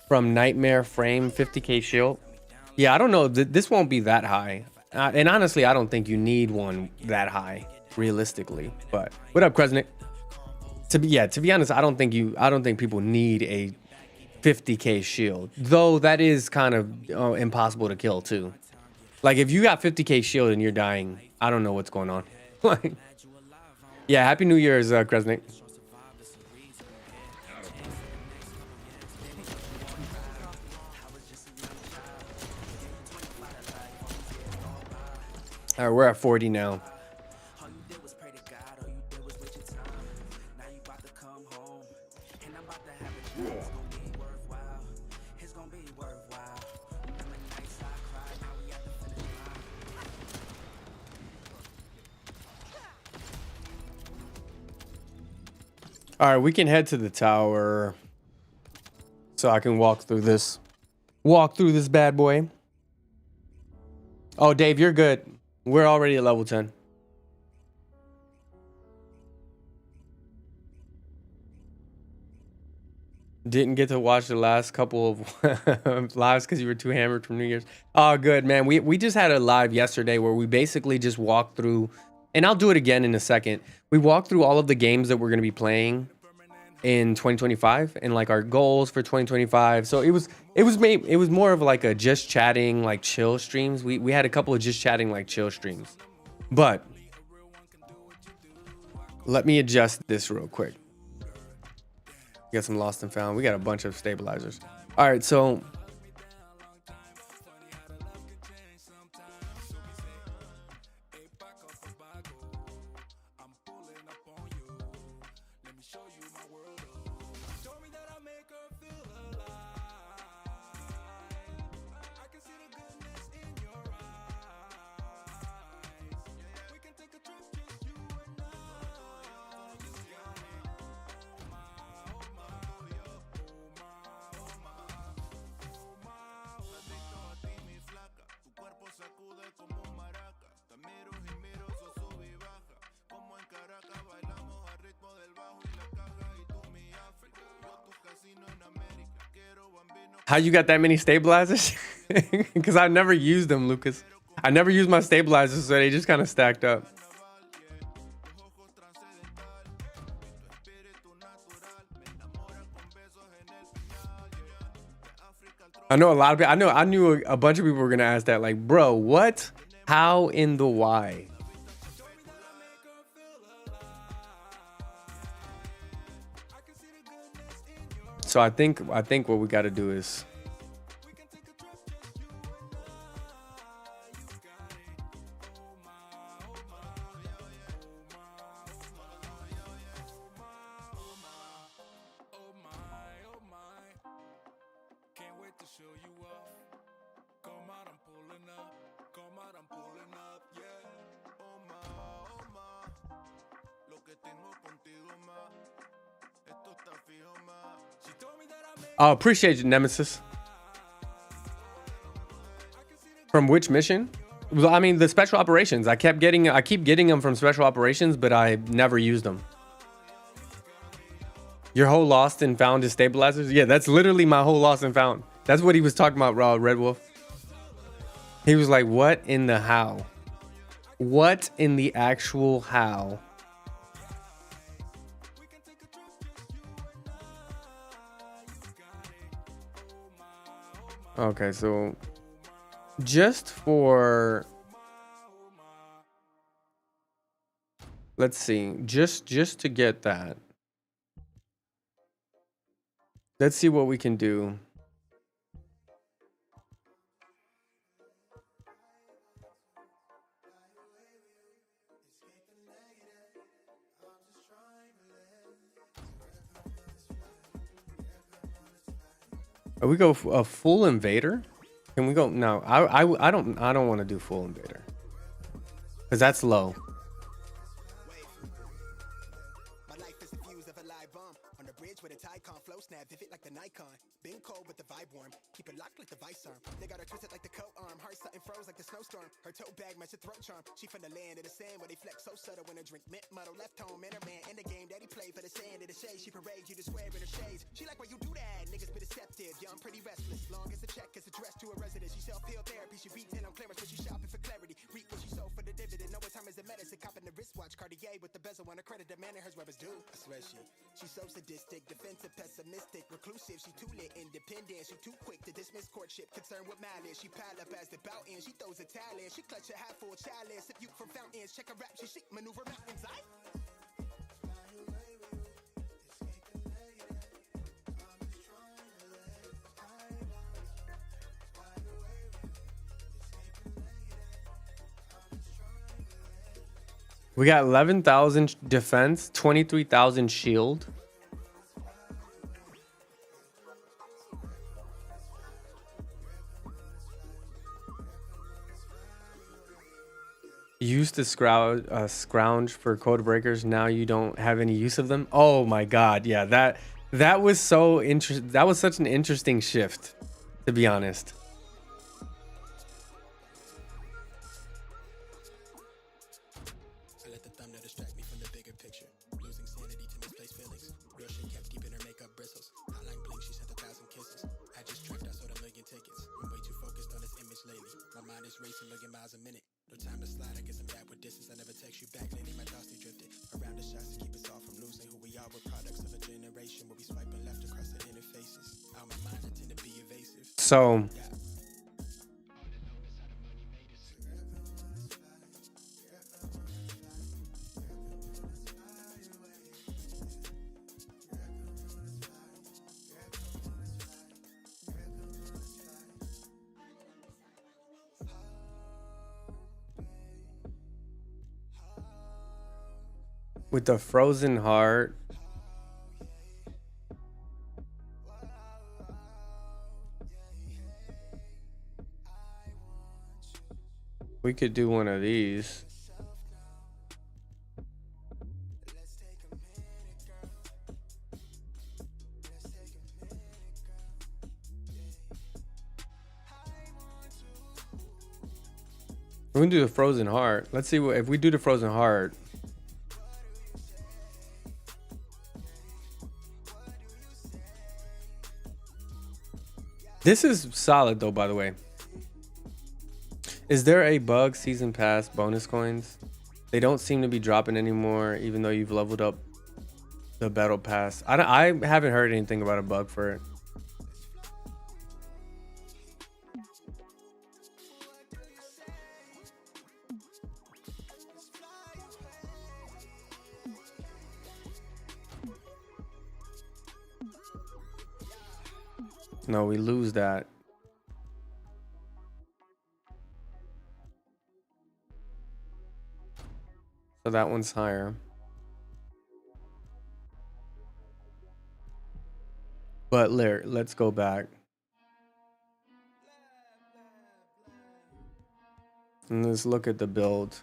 from Nightmare Frame, 50k shield. Yeah, I don't know. This won't be that high. And honestly, I don't think you need one that high, realistically. But what up, Kresnik? To be honest, I don't think people need a 50k shield. Though that is kind of impossible to kill too. Like if you got 50k shield and you're dying, I don't know what's going on. Like, yeah, Happy New Year's, Kresnik. All right, we're at 40 now. All right, we can head to the tower so I can walk through this bad boy. Oh, Dave, you're good. We're already at level 10. Didn't get to watch the last couple of lives because you were too hammered from New Year's. Oh, good, man. We just had a live yesterday where we basically just walked through, and I'll do it again in a second. We walked through all of the games that we're going to be playing in 2025 and like our goals for 2025. So it was more of like a just chatting, like chill streams. We had a couple of just chatting, like chill streams. But let me adjust this real quick. Got some lost and found. We got a bunch of stabilizers. All right, so how you got that many stabilizers? Because I've never used them, Lucas. I never used my stabilizers, so they just kind of stacked up. I know a lot of people. I knew a bunch of people were gonna ask that. Like, bro, what? How in the why? So I think what we got to do is oh, appreciate you, Nemesis. From which mission? Well, I mean, the special operations. I keep getting them from special operations, but I never used them. Your whole lost and found is stabilizers? Yeah, that's literally my whole lost and found. That's what he was talking about, Red Wolf. He was like, what in the how? What in the actual how? Okay, so just for, let's see, just to get that. Let's see what we can do. We go a full invader? Can we go? No, I don't want to do full invader because that's low. My life is the fuse of a live bomb on the bridge with a Tycon flow snap, vivid like the Nikon. Been cold with the vibe warm, keep it locked like the vice arm. They got her twisted like the coat arm, heart something froze like the snowstorm. Her tote bag match a throat charm. She from the land of the sand where they flex so subtle when I drink mint muddle. Left home and her man in the game that he played for the sand of the shade. She parades you to square in her shades. She like why you do that, niggas be deceptive. Yeah, I'm pretty restless. Long as the check is addressed to a resident. She self-heal therapy. She beat 10 on clearance, but she shopping for clarity. Reap what she sold for the dividend. Know what time is the medicine. Copping the wristwatch, Cartier with the bezel on her credit. The man in hers where it's due. I swear she's so sadistic, defensive, pessimistic, reclusive. She too lit, independent. She too quick to dismiss courtship. Concerned with malice. She pile up as the bout ends. She throws a talent. She clutch a half full chalice. Sip you from fountains. Check her rap. She chic maneuver mountains. We got 11,000 defense, 23,000 shield. Used to scrounge for code breakers. Now you don't have any use of them. Oh my god, yeah, that was so interesting. That was such an interesting shift, to be honest. So with the frozen heart, we could do one of these. We're gonna do the frozen heart. Let's see what if we do the frozen heart. This is solid though, by the way. Is there a bug season pass bonus coins? They don't seem to be dropping anymore, even though you've leveled up the battle pass. I haven't heard anything about a bug for it. No, we lose that. So that one's higher. But let's go back. And let's look at the build.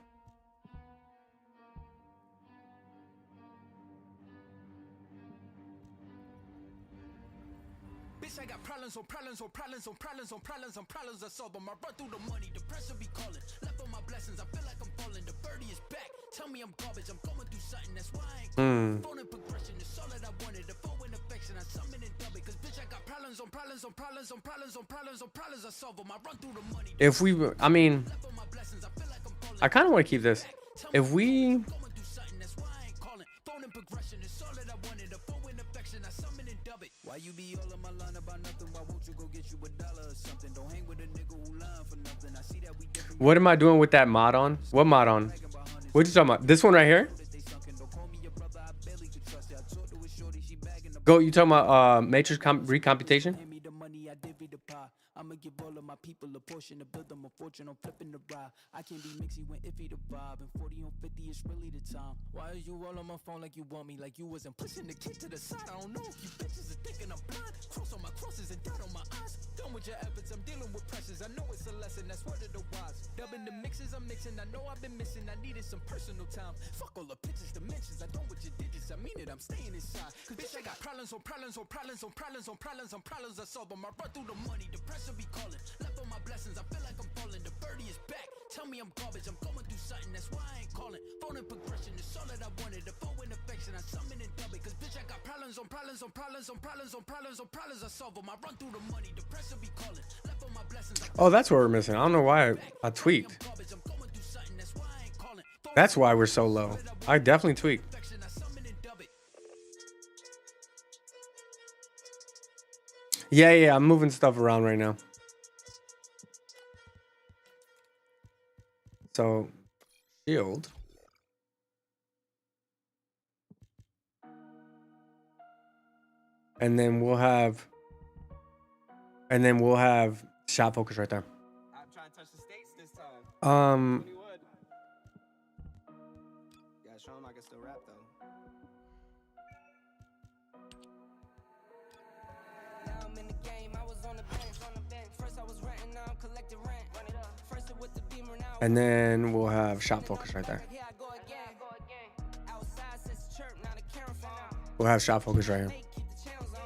Bitch, I got problems on problems on problems on problems on problems on problems. I solve them. I run through the money. The pressure be calling. Left blessings, I feel like I'm falling. The birdie is back. Tell me I'm garbage, I'm going through something, that's why I ain't calling. Phone and progression is all that I wanted. The phone and affection, I summon and dub it. Cause bitch, I got problems on problems on problems on problems on problems on problems. I solve them. I run through the money. If we, I mean, Left on my blessings, I feel like I'm falling. I kind of want to keep this. If we, Going through something, that's why I ain't calling. Phone and progression is all that I wanted. The phone and affection, I summon and dub it. Why you be all on my line about nothing? Why won't you go get you $1 or something? Don't hang with a nigga who lying for nothing. I see that we different. what am I doing with that mod on? What mod on? What you talking about? This one right here? They sunken. Don't call me your brother. I barely could trust you. I talked to a shorty. She bagging the Go, you talking about matrix recomputation? Hand me the money, I divvy the pie. I'ma give all of my people a portion to build them a fortune. I'm flipping the ride. I can't be mixy when iffy the vibe. And 40 on 50 is really the time. Why is you all on my phone like you want me? Like you wasn't pushing the kid to the side. I don't know if you bitches are thinking I'm blind. Cross on my crosses and dirt on my eyes. Done with your efforts, I'm dealing with pressures. I know it's a lesson, that's word of the wise. Dubbing the mixes, I'm mixing. I know I've been missing. I needed some personal time. Fuck all the pictures, dimensions. I don't with your digits. I mean it, I'm staying inside. Cause bitch, I got problems on problems on problems on problems on problems on problems. I solve them. I run through the money. The pressure be calling. Left on my blessings, I feel like I'm falling. The birdie is back. Tell me I'm garbage, I'm going through something, that's why I ain't calling. Phone and progression is all that I wanted. The phone and affection, I summon and dub it. Cause bitch, I got problems on problems on problems on problems on problems on problems. I solve them. I run through the money. The pressure be calling. Left on my blessings. Oh, that's what we're missing. I don't know why I tweaked. Garbage, I'm going through something, that's why I ain't calling. Phone That's why we're so low. I definitely tweaked. affection, I summon and dub it. Yeah, I'm moving stuff around right now. So, shield. And then we'll have shot focus right there. I'm trying to touch the states this time. Um, He would. Yeah, show him I can still rap though. Now I'm in the game, I was on the bench. First I was renting, now I'm collecting rent. Run it up. First it with the beamer, now and then we'll have shot focus right there. here I go again. Outside says chirp, now the camera phone. We'll have shot focus right here. Keep the channels on.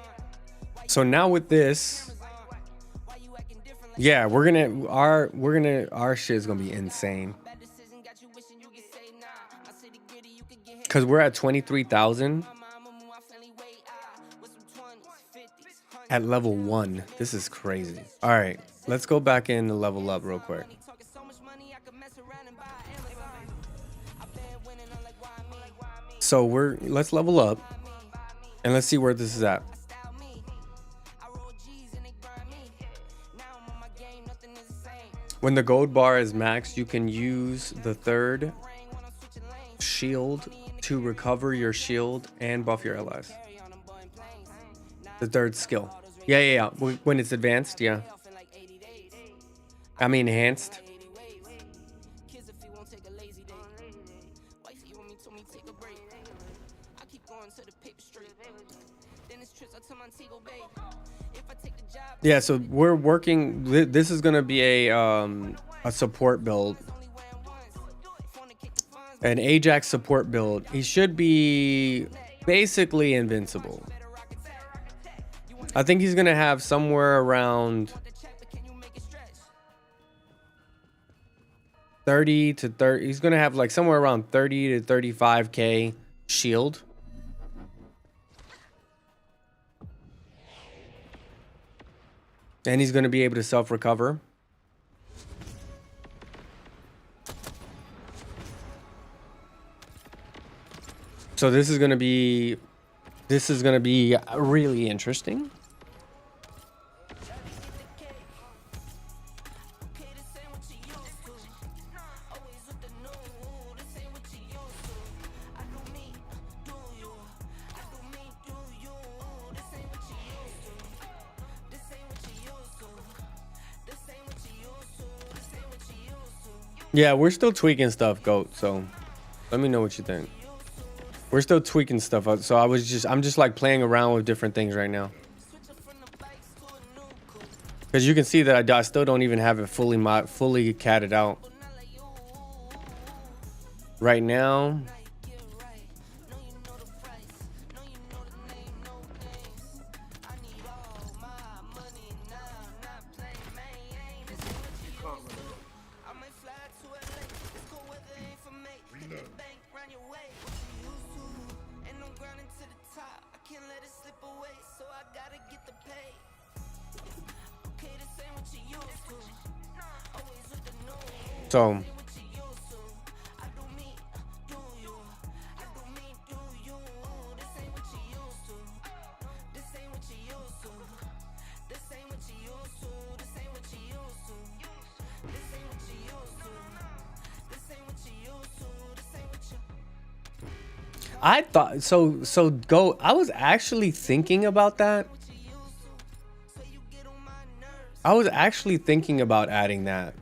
So now with this, Why you acting different like yeah, our shit is gonna be insane. bad decision got you wishing you could say nah. My city gritty, you could get hit. Cause we're at 23,000 I'ma move, I finally wait. With some 20s, 50s, 100s. at level 1. This is crazy. All right, let's go back in and level up real quick. Talking so much money, I could mess around and buy Amazon. I've been winning, I'm like, why me? So let's level up and let's see where this is at. Style me. I roll G's and they grind me. Now I'm on my game, nothing is the same. When the gold bar is maxed, you can use the third Rain when I'm switching lanes. shield to recover your shield and buff your allies. Carry on them boarding planes. The third skill. Yeah. When it's advanced, yeah. Off in like 80 days. I mean enhanced. 80 ways. Kids if you won't take a lazy day. Wifey want me told me take a break. I keep going to the paper straight. Then it's trips out to Montego Bay. If I take the job, Yeah, so we're working. This is gonna be a support build, only wearing once. Fornicate the funds. an Ajax support build. He should be basically invincible. I think he's gonna have somewhere around The check, but can you make it stretch? 30 to 30. He's gonna have like somewhere around 30 to 35k shield. And he's gonna be able to self-recover. So this is gonna be really interesting. Okay, this ain't what you used to. Always with the new, this ain't what you used to. I do me, do you? I do me, do you? This ain't what you used to. This ain't what you used to. This ain't what you used to. This ain't what you used to. Yeah, we're still tweaking stuff, Goat. So let me know what you think. We're still tweaking stuff out. So I'm just like playing around with different things right now. Switch up from the bikes to a new coupe. Because you can see that I still don't even have it fully catted out. Not like you, Right now, like get right. Know you know the price. Know you know the name, no games. I need all my money now, not play, man. This ain't what you used to. I might fly to LA. I gotta get the pay. Okay, this ain't what you used to. Always with the new. So What you used to. I do me, do you. I do me, do you. This ain't what you used to. This ain't what you used to. This ain't what you used to. This ain't what you used to. This ain't what you used to. This ain't what you used to. This ain't what you. I thought so go I was actually thinking about that. I was actually thinking about adding that.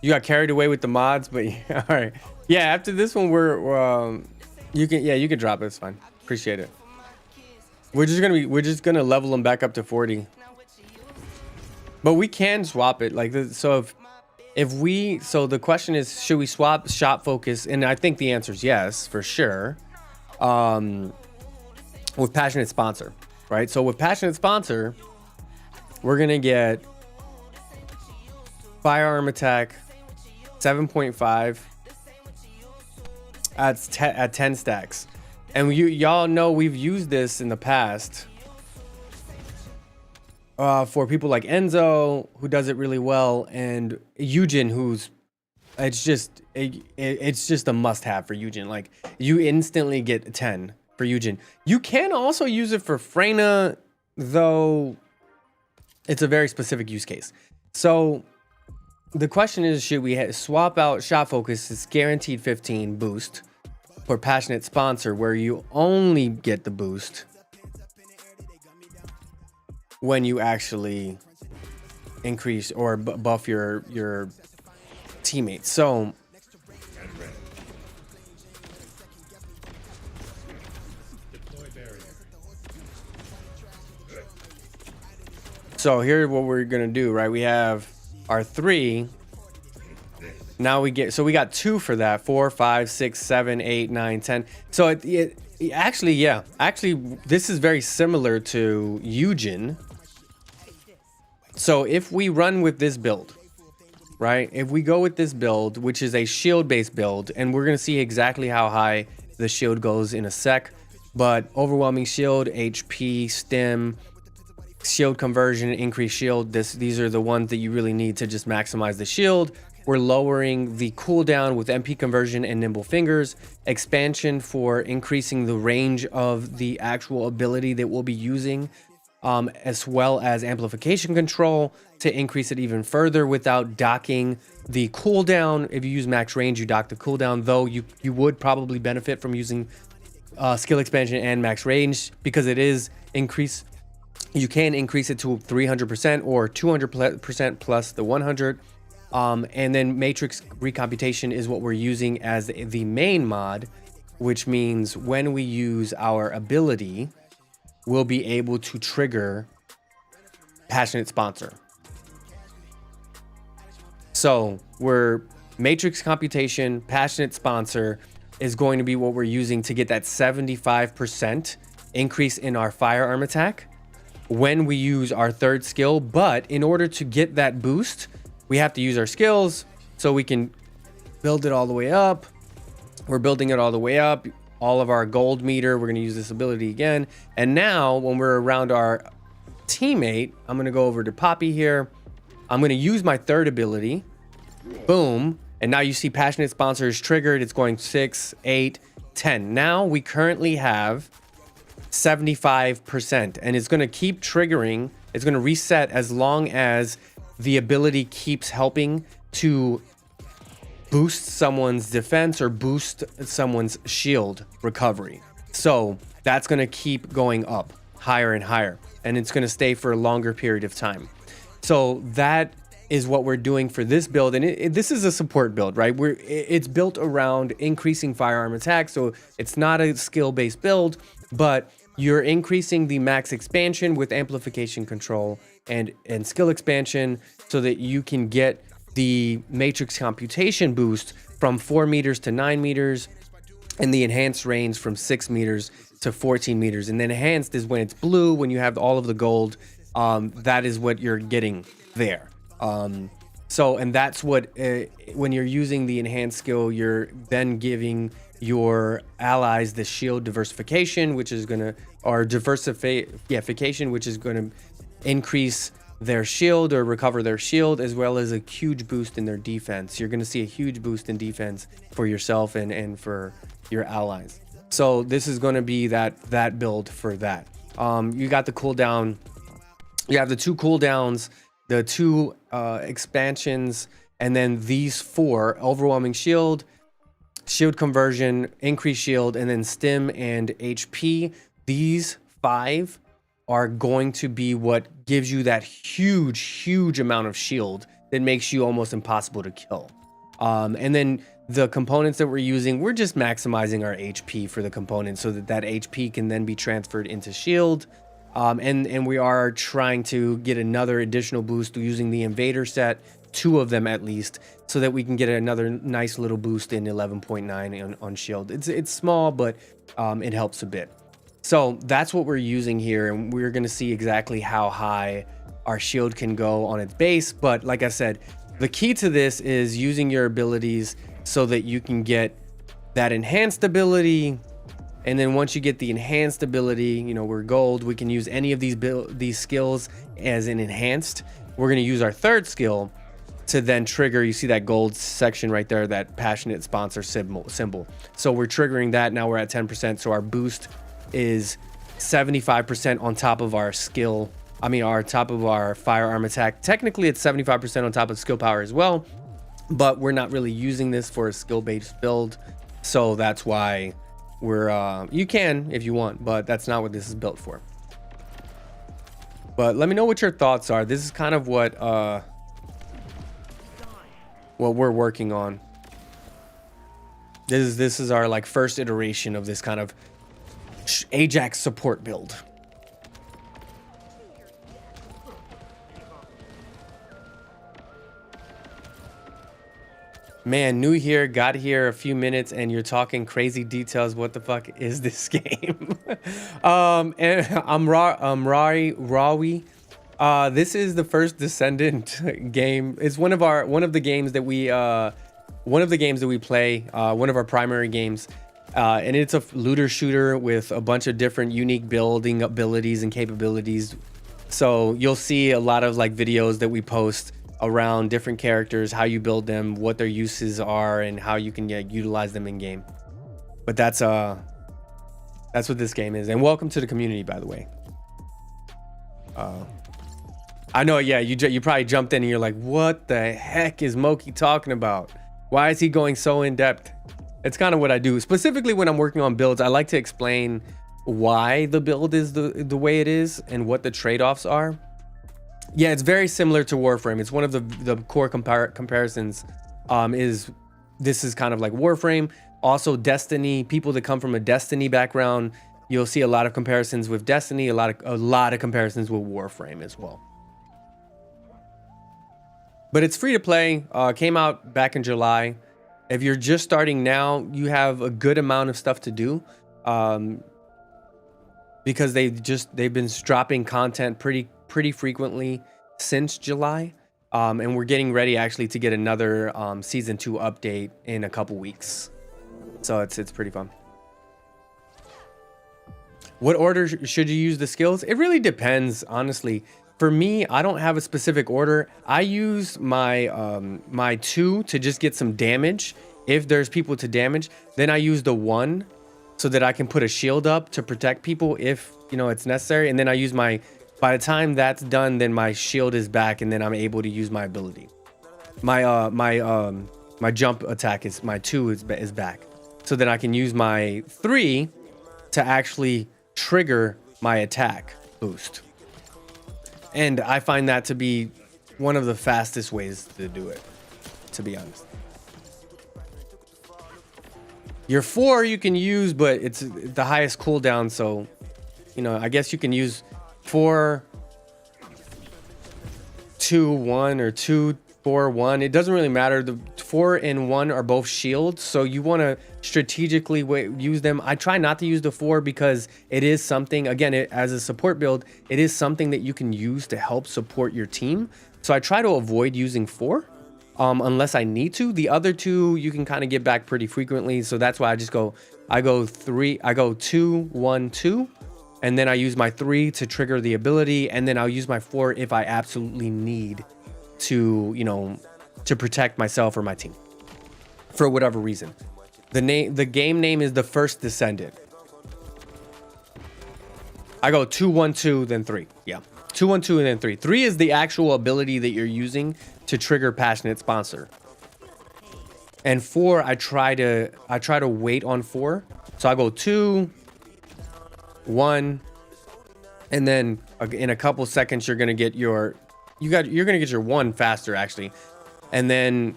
You got carried away with the mods, but yeah, all right. Yeah, after this one we're you can drop it, it's fine. Appreciate it. We're just gonna level them back up to 40. But we can swap it like this. So so the question is, should we swap shot focus? And I think the answer is yes, for sure. With passionate sponsor, right? So with passionate sponsor, we're gonna get firearm attack 7.5 at 10 stacks. And y'all know we've used this in the past. For people like Enzo, who does it really well, and Eugen, it's just a must-have for Eugen. Like, you instantly get a 10 for Eugen. You can also use it for Freyna, though it's a very specific use case. So the question is, should we swap out shot focus? It's guaranteed 15 boost for passionate sponsor, where you only get the boost when you actually increase or buff your teammates. So here's what we're gonna do, right? We have our 3. Now we got 2 for that. 4, 5, 6, 7, 8, 9, 10. So it actually, this is very similar to Eugen. So if we run with this build, right? If we go with this build, which is a shield-based build, and we're going to see exactly how high the shield goes in a sec, but overwhelming shield, HP, stim, shield conversion, increased shield, these are the ones that you really need to just maximize the shield. We're lowering the cooldown with MP conversion and nimble fingers, expansion for increasing the range of the actual ability that we'll be using, as well as amplification control to increase it even further without docking the cooldown. If you use max range, you dock the cooldown, though you would probably benefit from using skill expansion and max range, because it is increase. You can increase it to 300% or 200% plus the 100. And then matrix recomputation is what we're using as the main mod, which means when we use our ability, we'll be able to trigger passionate sponsor. So we're matrix computation, passionate sponsor is going to be what we're using to get that 75% increase in our firearm attack when we use our 3rd skill. But in order to get that boost, we have to use our skills, so we can build it all the way up. We're building it all the way up. All of our gold meter, we're gonna use this ability again. And now when we're around our teammate, I'm gonna go over to Poppy here. I'm gonna use my 3rd ability. Boom. And now you see passionate sponsor is triggered. It's going 6, 8, 10. Now we currently have 75%, and it's gonna keep triggering. It's gonna reset as long as the ability keeps helping to boost someone's defense or boost someone's shield recovery. So that's going to keep going up higher and higher, and it's going to stay for a longer period of time. So that is what we're doing for this build, and this is a support build, right? It's built around increasing firearm attack, so it's not a skill-based build, but you're increasing the max expansion with amplification control and skill expansion, so that you can get the matrix computation boost from 4 meters to 9 meters, and the enhanced range from 6 meters to 14 meters. And then enhanced is when it's blue, when you have all of the gold. That is what you're getting there. So, and that's what, when you're using the enhanced skill, you're then giving your allies the shield diversification, which is going to, or diversification, which is going to increase their shield or recover their shield, as well as a huge boost in their defense. You're going to see a huge boost in defense for yourself and for your allies. So this is going to be that build for that. You got the cooldown. You have the 2 cooldowns, the 2 expansions, and then these 4: overwhelming shield, shield conversion, increased shield, and then stim and HP. These 5 are going to be what gives you that huge amount of shield that makes you almost impossible to kill. And then the components that we're using, we're just maximizing our HP for the components so that HP can then be transferred into shield. And we are trying to get another additional boost using the invader set, 2 of them at least, so that we can get another nice little boost in 11.9 on shield. It's small, but it helps a bit. So that's what we're using here, and we're going to see exactly how high our shield can go on its base. But like I said, the key to this is using your abilities so that you can get that enhanced ability. And then once you get the enhanced ability, you know, we're gold, we can use any of these skills as an enhanced. We're going to use our 3rd skill to then trigger, you see that gold section right there, that passionate sponsor symbol. So we're triggering that. Now we're at 10%. So our boost is 75% on top of our skill. I mean, our top of our firearm attack. Technically, it's 75% on top of skill power as well, but we're not really using this for a skill-based build. So that's why we're, you can if you want, but that's not what this is built for. But let me know what your thoughts are. This is kind of what we're working on. This is our like first iteration of this kind of Ajax support build. Man, new here, got here a few minutes, and you're talking crazy details. What the fuck is this game? And I'm Rawi. This is the first Descendant game. It's one of the games that we play. One of our primary games. And it's a looter shooter with a bunch of different unique building abilities and capabilities. So you'll see a lot of like videos that we post around different characters, how you build them, what their uses are, and how you can utilize them in game. But that's what this game is. And welcome to the community, by the way. I know, yeah, you probably jumped in and you're like, what the heck is Moki talking about? Why is he going so in depth? It's kind of what I do. Specifically when I'm working on builds, I like to explain why the build is the way it is and what the trade-offs are. Yeah, it's very similar to Warframe. It's one of the core comparisons. This is kind of like Warframe. Also Destiny. People that come from a Destiny background, you'll see a lot of comparisons with Destiny. A lot of comparisons with Warframe as well. But it's free to play. Came out back in July. If you're just starting now, you have a good amount of stuff to do, because they've been dropping content pretty frequently since July, and we're getting ready actually to get another season 2 update in a couple weeks. So it's pretty fun. What order should you use the skills? It really depends, honestly. For me, I don't have a specific order. I use my my 2 to just get some damage. If there's people to damage, then I use the 1 so that I can put a shield up to protect people if, you know, it's necessary. And then I use by the time that's done, then my shield is back, and then I'm able to use my ability. My jump attack is my 2 is back, so then I can use my 3 to actually trigger my attack boost. And I find that to be one of the fastest ways to do it, to be honest. Your 4 you can use, but it's the highest cooldown, so, you know, I guess you can use 4, 2, 1, or 2, 4, 1. It doesn't really matter. The 4 and 1 are both shields, so you want to strategically use them. I try not to use the 4 because it is something, again, as a support build, it is something that you can use to help support your team. So I try to avoid using 4. unless I need to. The other two you can kind of get back pretty frequently, so that's why I go 2 1 2, and then I use my 3 to trigger the ability, and then I'll use my 4 if I absolutely need to, you know, to protect myself or my team for whatever reason. The game name is The First Descendant. I go 2 1 2 then 3. Yeah. 2 1 2 and then 3. 3 is the actual ability that you're using to trigger Passionate Sponsor. And 4, I try to wait on 4. So I go 2 1, and then in a couple seconds you're gonna get your you're gonna get your 1 faster actually, and then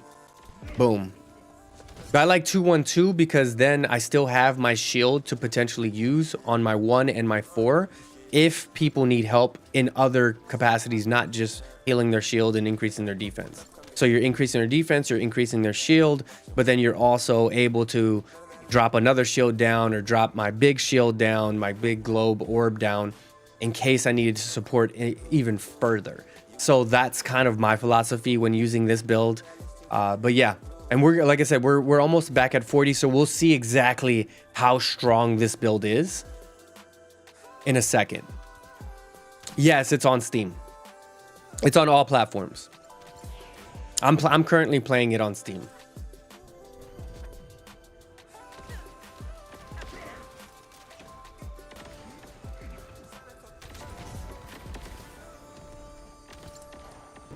boom. But I like 2 1 2 because then I still have my shield to potentially use on my 1 and my 4 if people need help in other capacities, not just healing their shield and increasing their defense. So you're increasing their defense, you're increasing their shield, but then you're also able to drop another shield down or drop my big shield down, my big globe orb down, in case I needed to support it even further. So that's kind of my philosophy when using this build. But yeah, and we're, like I said, we're almost back at 40, so we'll see exactly how strong this build is in a second. Yes, it's on Steam. It's on all platforms. I'm currently playing it on Steam.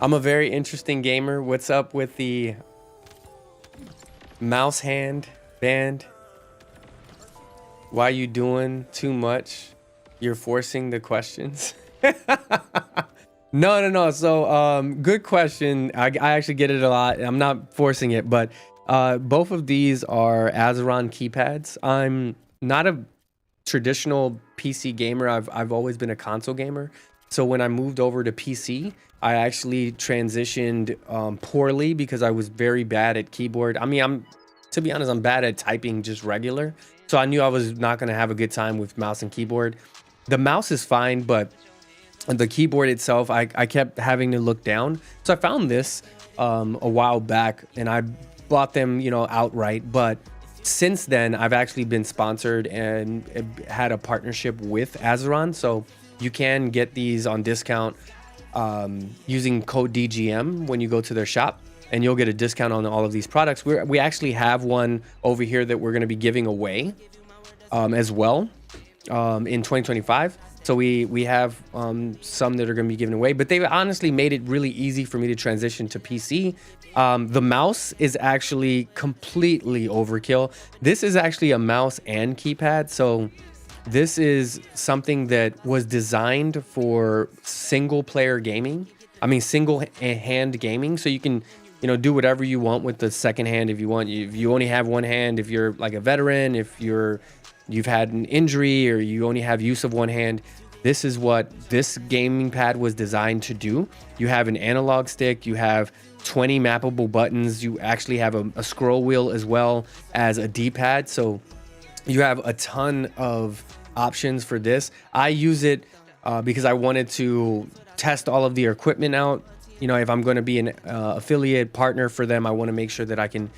I'm a very interesting gamer. What's up with the mouse hand band? Why you doing too much? You're forcing the questions. No. So, good question. I actually get it a lot. I'm not forcing it, but both of these are Azeron keypads. I'm not a traditional PC gamer. I've always been a console gamer. So when I moved over to PC, I actually transitioned poorly because I was very bad at keyboard. I mean, to be honest, I'm bad at typing just regular. So I knew I was not going to have a good time with mouse and keyboard. The mouse is fine, but the keyboard itself, I kept having to look down. So I found this a while back, and I bought them, you know, outright. But since then, I've actually been sponsored and had a partnership with Azeron. So you can get these on discount using code DGM when you go to their shop, and you'll get a discount on all of these products. We actually have one over here that we're going to be giving away as well in 2025. So we have some that are going to be given away, but they've honestly made it really easy for me to transition to PC. The mouse is actually completely overkill. This is actually a mouse and keypad. So this is something that was designed for single player gaming. I mean, single hand gaming. So you can, you know, do whatever you want with the second hand if you want. If you only have one hand, if you're like a veteran, if you've had an injury or you only have use of one hand, this is what this gaming pad was designed to do. You have an analog stick, you have 20 mappable buttons, you actually have a scroll wheel as well as a D-pad. So you have a ton of options for this. I use it because I wanted to test all of the equipment out. You know, if I'm going to be an affiliate partner for them, I want to make sure that I can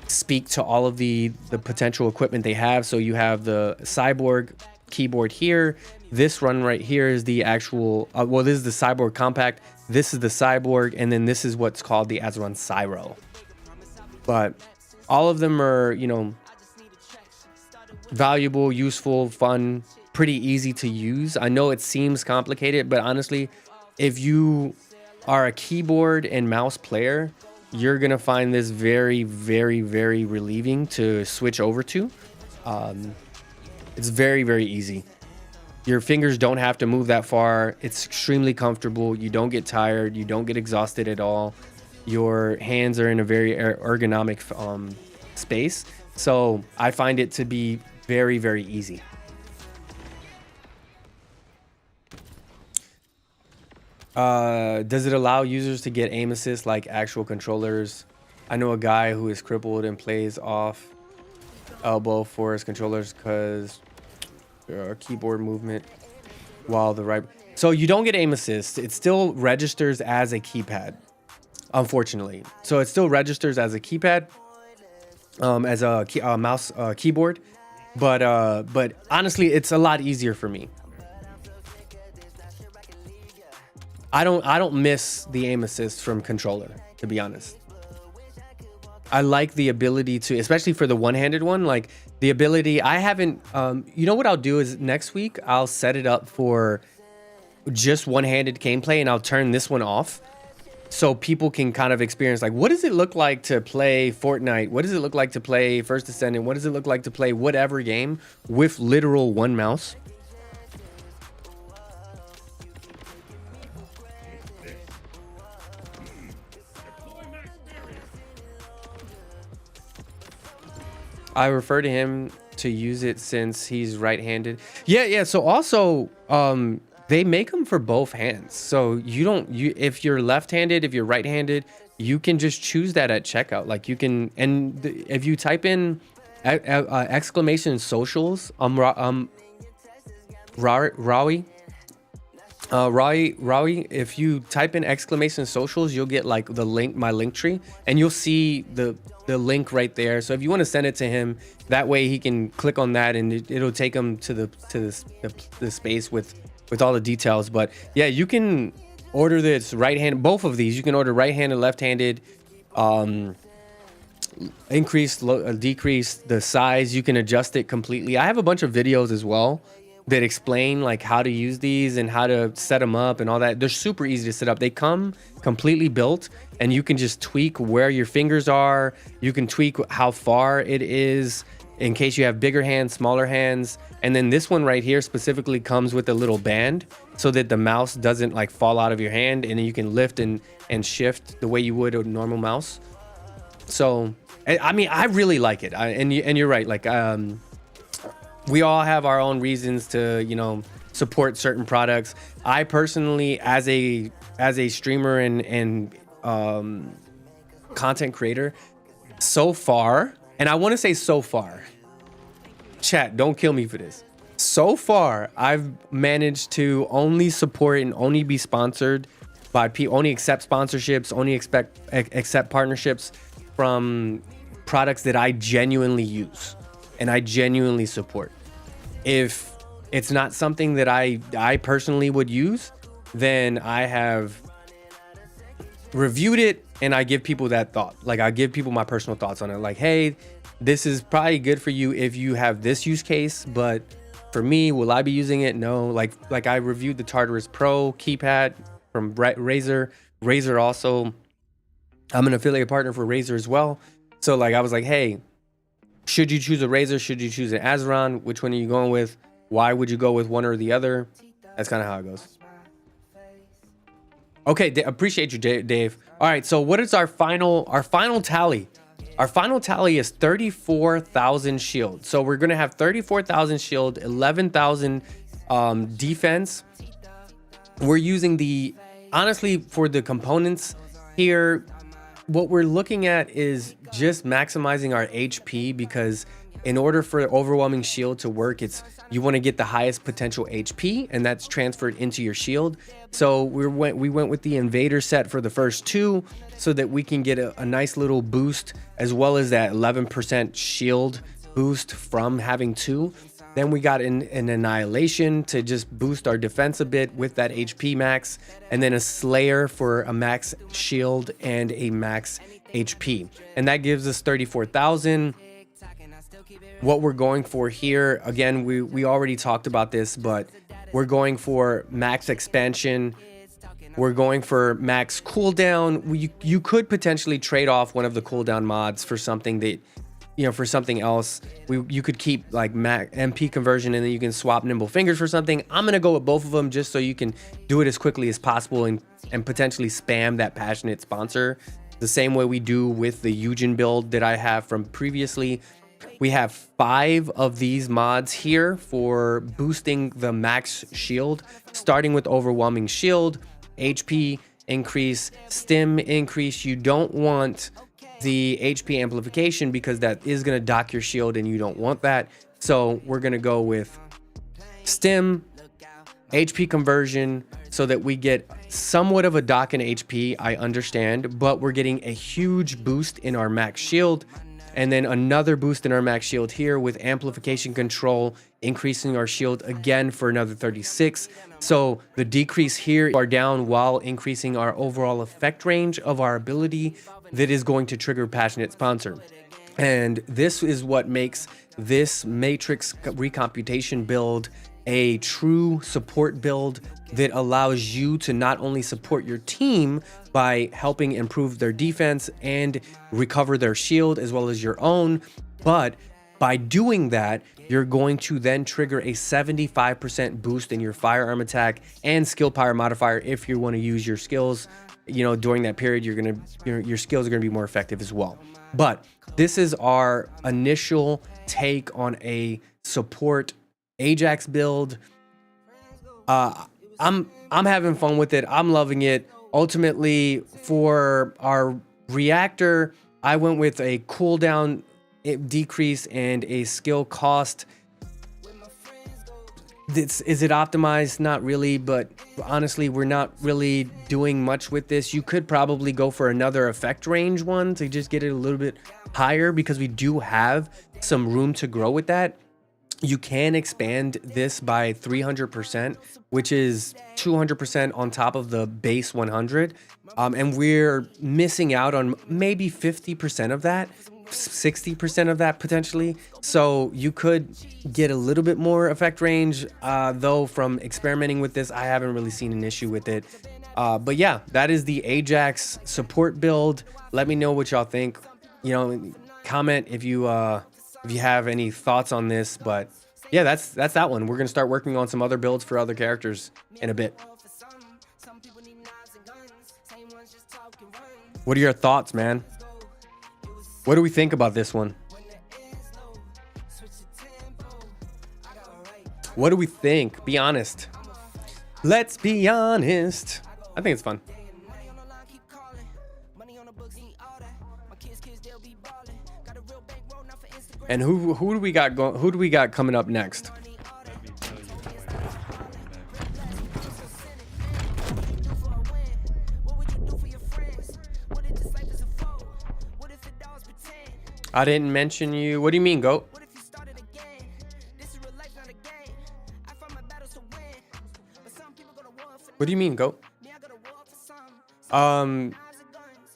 speak to all of the potential equipment they have. So you have the Cyborg keyboard here. This one right here is the actual, well, this is the Cyborg Compact. This is the Cyborg, and then this is what's called the Azeron Cyro. But all of them are, you know, valuable, useful, fun, pretty easy to use. I know it seems complicated, but honestly, if you are a keyboard and mouse player, you're gonna find this very, very, very relieving to switch over to. It's very, very easy. Your fingers don't have to move that far. It's extremely comfortable. You don't get tired. You don't get exhausted at all. Your hands are in a very ergonomic space. So I find it to be very, very easy. Does it allow users to get aim assist like actual controllers? I know a guy who is crippled and plays off elbow for his controllers because keyboard movement while the right. So you don't get aim assist. It still registers as a keypad. unfortunately. So it still registers as a keypad, as a mouse keyboard, but honestly, it's a lot easier for me. I don't miss the aim assist from controller, to be honest. I like the ability to, especially for the one-handed one, like the ability. I haven't, you know what I'll do is next week I'll set it up for just one-handed gameplay, and I'll turn this one off so people can kind of experience, like, what does it look like to play Fortnite? What does it look like to play First Descendant? What does it look like to play whatever game with literal one mouse? I refer to him to use it since he's right-handed. Yeah. So also, they make them for both hands. So if you're left-handed, if you're right-handed, you can just choose that at checkout. Like you can, and if you type in exclamation socials, Rawi, if you type in exclamation socials, you'll get like the link, my link tree, and you'll see the link right there. So if you want to send it to him, that way he can click on that and it'll take him to the space with all the details. But yeah, you can order this right-handed, both of these. You can order right-handed, left-handed, increase, decrease the size. You can adjust it completely. I have a bunch of videos as well that explain like how to use these and how to set them up and all that. They're super easy to set up. They come completely built, and you can just tweak where your fingers are. You can tweak how far it is in case you have bigger hands, smaller hands. And then this one right here specifically comes with a little band so that the mouse doesn't like fall out of your hand, and then you can lift and shift the way you would a normal mouse. So, I mean, I really like it. And you're right. Like, we all have our own reasons to, you know, support certain products. I personally, as a streamer and content creator, so far, and I want to say so far, chat, don't kill me for this. So far, I've managed to only support and only be sponsored by people, only accept sponsorships, only accept partnerships from products that I genuinely use and I genuinely support. If it's not something that I personally would use, then I have reviewed it and I give people that thought. Like, I give people my personal thoughts on it. Like, hey, this is probably good for you if you have this use case, but for me, will I be using it? No. Like I reviewed the Tartarus Pro keypad from Razer. Razer also, I'm an affiliate partner for Razer as well. So like, I was like, hey, should you choose a Razer? Should you choose an Azeron? Which one are you going with? Why would you go with one or the other? That's kind of how it goes. Okay, appreciate you, Dave. All right, so what is our final tally? Our final tally is 34,000 shield. So we're gonna have 34,000 shield, 11,000 defense. We're using honestly, for the components here, what we're looking at is just maximizing our HP, because in order for overwhelming shield to work, you want to get the highest potential HP, and that's transferred into your shield. So we went with the Invader set for the first two, so that we can get a nice little boost, as well as that 11% shield boost from having two. Then we got an Annihilation to just boost our defense a bit with that HP max, and then a Slayer for a max shield and a max HP. And that gives us 34,000. What we're going for here, again, we already talked about this, but we're going for max expansion. We're going for max cooldown. You could potentially trade off one of the cooldown mods for something that, you know, for something else. You could keep like MP conversion, and then you can swap Nimble Fingers for something. I'm gonna go with both of them just so you can do it as quickly as possible and potentially spam that passionate sponsor the same way we do with the Eugen build that I have from previously. We have 5 of these mods here for boosting the max shield, starting with overwhelming shield, HP increase, stim increase. You don't want the HP amplification because that is going to dock your shield, and you don't want that. So we're going to go with stim, HP conversion so that we get somewhat of a dock in HP, I understand, but we're getting a huge boost in our max shield, and then another boost in our max shield here with amplification control, increasing our shield again for another 36. So the decrease here are down while increasing our overall effect range of our ability that is going to trigger Passionate Sponsor. And this is what makes this Matrix Recomputation build a true support build that allows you to not only support your team by helping improve their defense and recover their shield as well as your own, but by doing that, you're going to then trigger a 75% boost in your firearm attack and skill power modifier. If you want to use your skills, you know, during that period, your skills are going to be more effective as well. But this is our initial take on a support Ajax build. I'm having fun with it. I'm loving it. Ultimately, for our reactor, I went with a cooldown decrease and a skill cost. Is it optimized? Not really, but honestly, we're not really doing much with this. You could probably go for another effect range one to just get it a little bit higher, because we do have some room to grow with that. You can expand this by 300%, which is 200% on top of the base 100. And we're missing out on maybe 50% of that, 60% of that potentially. So you could get a little bit more effect range, though from experimenting with this, I haven't really seen an issue with it. But yeah, that is the Ajax support build. Let me know what y'all think. You know, comment if you have any thoughts on this. But yeah, that's that one. We're gonna start working on some other builds for other characters in a bit. What are your thoughts, man? What do we think about this one? What do we think? Be honest. Let's be honest. I think it's fun. And who do we got going? Who do we got coming up next? I didn't mention you. What do you mean, GOAT? What do you mean, GOAT?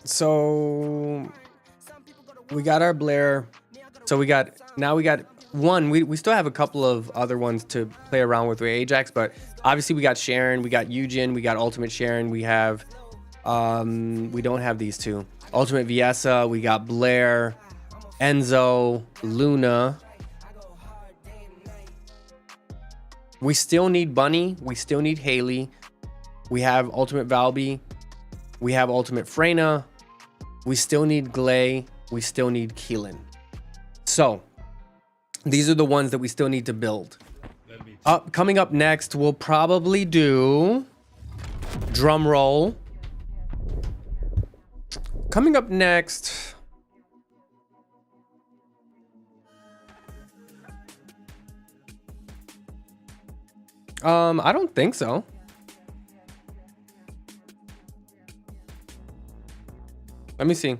So we got our Blair. So we got one. We still have a couple of other ones to play around with Ajax, but obviously we got Sharon, we got Eugen, we got Ultimate Sharon, we have we don't have these two. Ultimate Viessa, we got Blair, Enzo, Luna. We still need Bunny, we still need Haley. We have Ultimate Valby, we have Ultimate Freyna, we still need Glay, we still need Keelan. So these are the ones that we still need to build. Coming up next, we'll probably do drum roll. Coming up next, I don't think so. Let me see.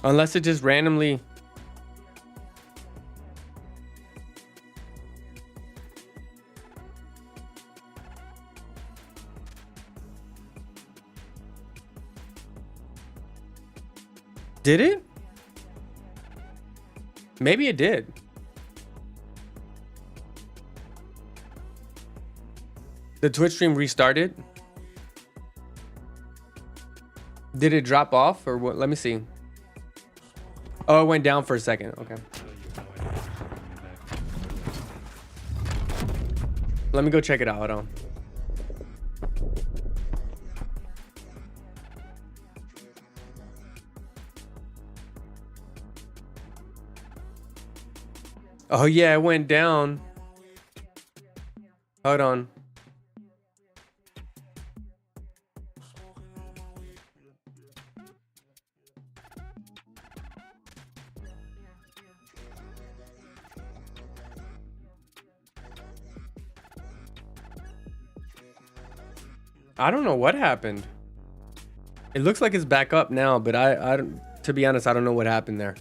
Unless it just randomly. Did it? Maybe it did. The Twitch stream restarted. Did it drop off or what? Let me see. Oh, it went down for a second. Okay. Let me go check it out. Hold on. Oh yeah, it went down. Hold on. I don't know what happened. It looks like it's back up now, but I don't, to be honest, I don't know what happened there.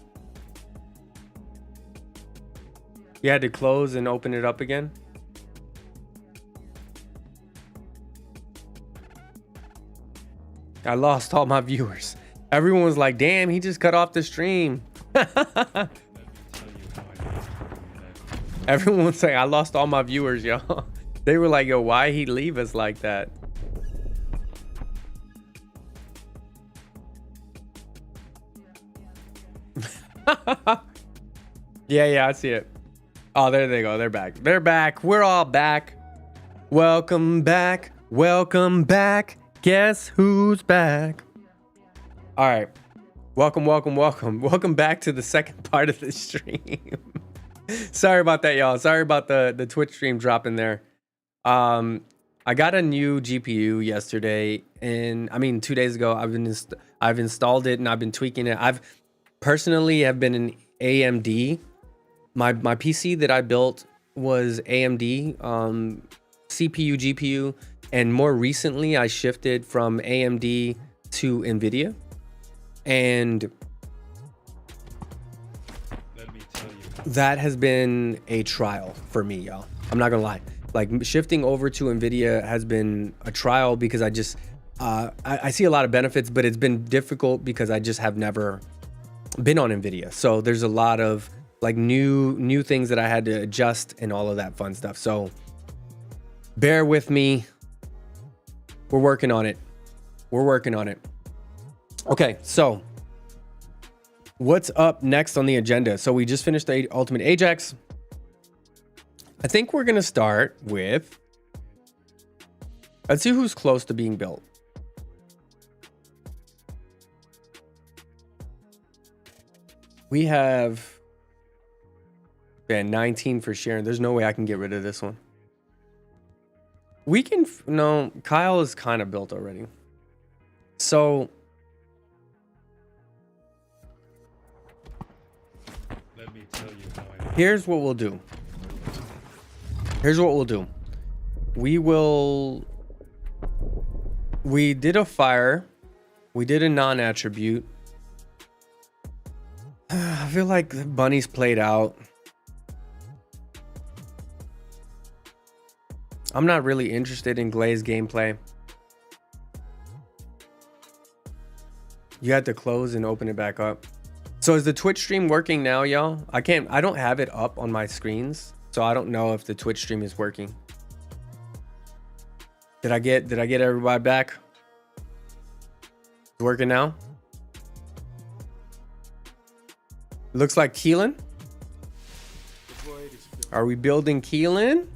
You had to close and open it up again? I lost all my viewers. Everyone was like, damn, he just cut off the stream. Everyone was saying, I lost all my viewers, yo. They were like, yo, why he leave us like that? Yeah, I see it. Oh, there they go. They're back. They're back. We're all back. Welcome back. Welcome back. Guess who's back? All right. Welcome. Welcome back to the second part of the stream. Sorry about that, y'all. Sorry about the Twitch stream dropping there. I got a new GPU yesterday, and I mean 2 days ago. I've installed it and I've been tweaking it. I've personally have been an AMD. My PC that I built was AMD, CPU, GPU, and more recently I shifted from AMD to NVIDIA. And let me tell you, that has been a trial for me, y'all. I'm not gonna lie. Like, shifting over to NVIDIA has been a trial because I just I see a lot of benefits, but it's been difficult because I just have never been on NVIDIA. So there's a lot of like new things that I had to adjust and all of that fun stuff. So bear with me. We're working on it. Okay, so what's up next on the agenda? So we just finished the Ultimate Ajax. I think we're gonna start with, let's see who's close to being built. We have 19 for Sharon. There's no way I can get rid of this one. We can, no, Kyle is kind of built already. So let me tell you how I here's what we'll do. We did a fire. We did a non-attribute. I feel like Bunny's played out. I'm not really interested in Glaze gameplay. You had to close and open it back up. So is the Twitch stream working now, y'all? I don't have it up on my screens, so I don't know if the Twitch stream is working. Did I get everybody back? It's working now? Looks like Keelan. Are we building Keelan?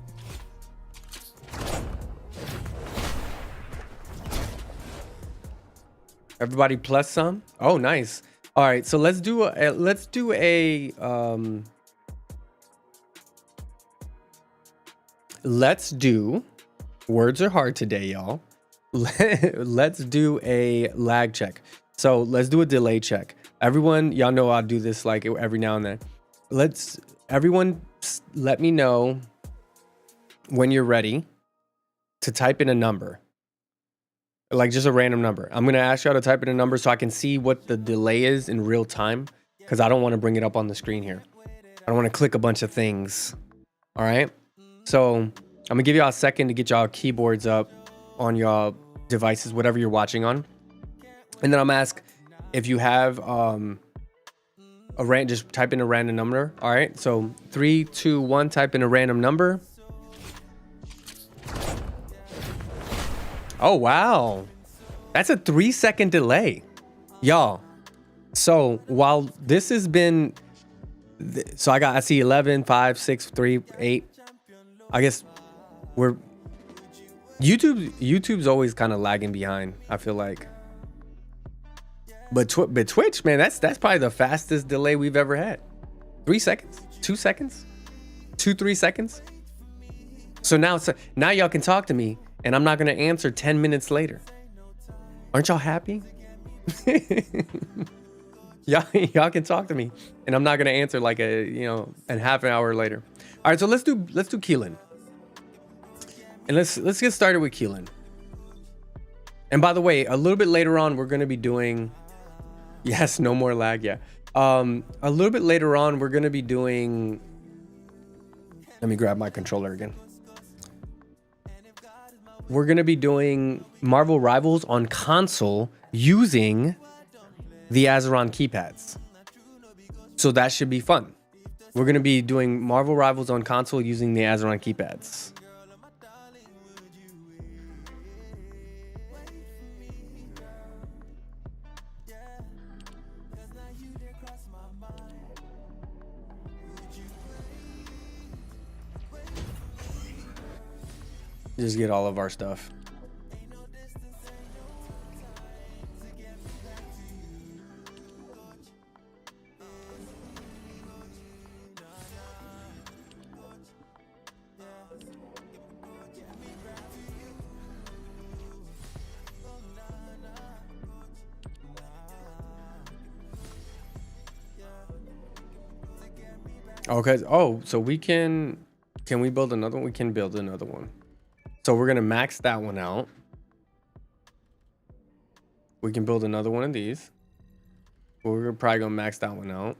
Everybody plus some. Oh, nice. All right, so let's do words are hard today, y'all. Let's do a lag check. So let's do a delay check. Everyone, y'all know I'll do this like every now and then. Everyone let me know when you're ready to type in a number. Like just a random number. I'm going to ask y'all to type in a number so I can see what the delay is in real time, because I don't want to bring it up on the screen here. I don't want to click a bunch of things. All right. So I'm going to give y'all a second to get y'all keyboards up on y'all devices, whatever you're watching on. And then I'm going to ask if you have just type in a random number. All right. So 3, 2, 1, type in a random number. Oh, wow. That's a 3-second delay. Y'all. So while this has been, so I see 11, 5, 6, 3, 8. I guess YouTube's always kind of lagging behind, I feel like. But Twitch, man, that's probably the fastest delay we've ever had. 3 seconds, 2 seconds, 2-3 seconds. So now y'all can talk to me, and I'm not gonna answer 10 minutes later. Aren't y'all happy? y'all can talk to me, and I'm not gonna answer like a half an hour later. All right, so let's do Keelan, and let's get started with Keelan. And by the way, a little bit later on, we're going to be doing, yes, no more lag. Yeah. A little bit later on, we're going to be doing, let me grab my controller again. We're going to be doing Marvel Rivals on console using the Azeron keypads. So that should be fun. We're going to be doing Marvel Rivals on console using the Azeron keypads. Just get all of our stuff. Okay. Oh, so we can we build another one? We can build another one. So we're going to max that one out. We can build another one of these. We're probably going to max that one out.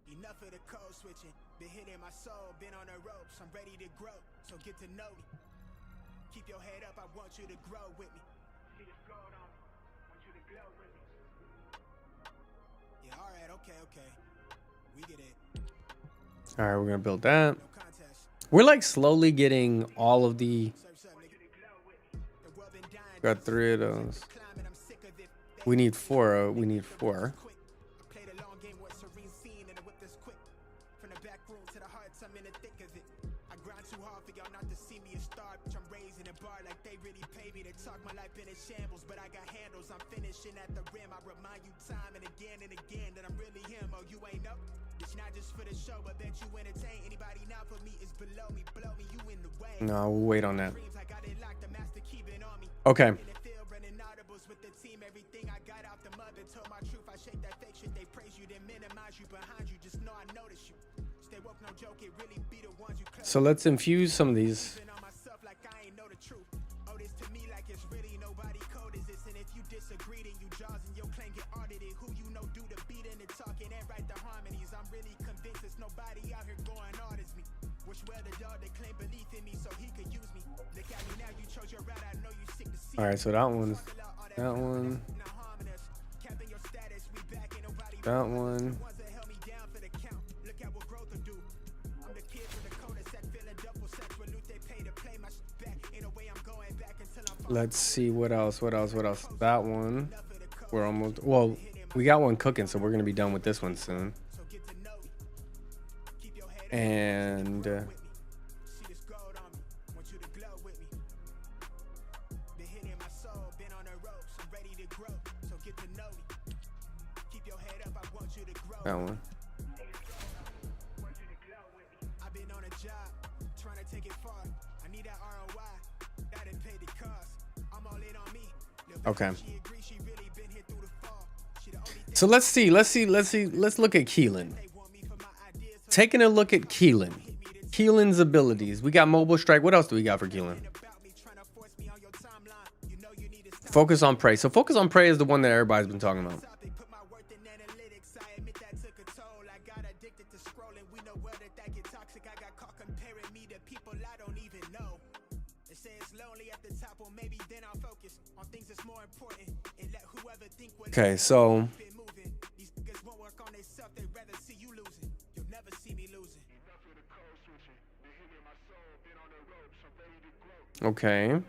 Enough of the code switching. Been hitting my soul, been on the ropes. I'm ready to grow, so get to know me. Keep your head up, I want you to grow with me. See this gold on me, want you to glow with me. Yeah, alright, okay. We get it. All right, we're going to build that. We're like slowly getting all of the... Got 3 of those. We need 4. We need 4. No, we'll wait on that. Okay. So let's infuse some of these. All right, so that one, that one. Let's see what else. That one. We're almost, well, we got one cooking, so we're gonna be done with this one soon. And that one. Okay. So let's see. Let's look at Keelan. Taking a look at Keelan. Keelan's abilities. We got mobile strike. What else do we got for Keelan? Focus on prey. So focus on prey is the one that everybody's been talking about. Okay, so okay.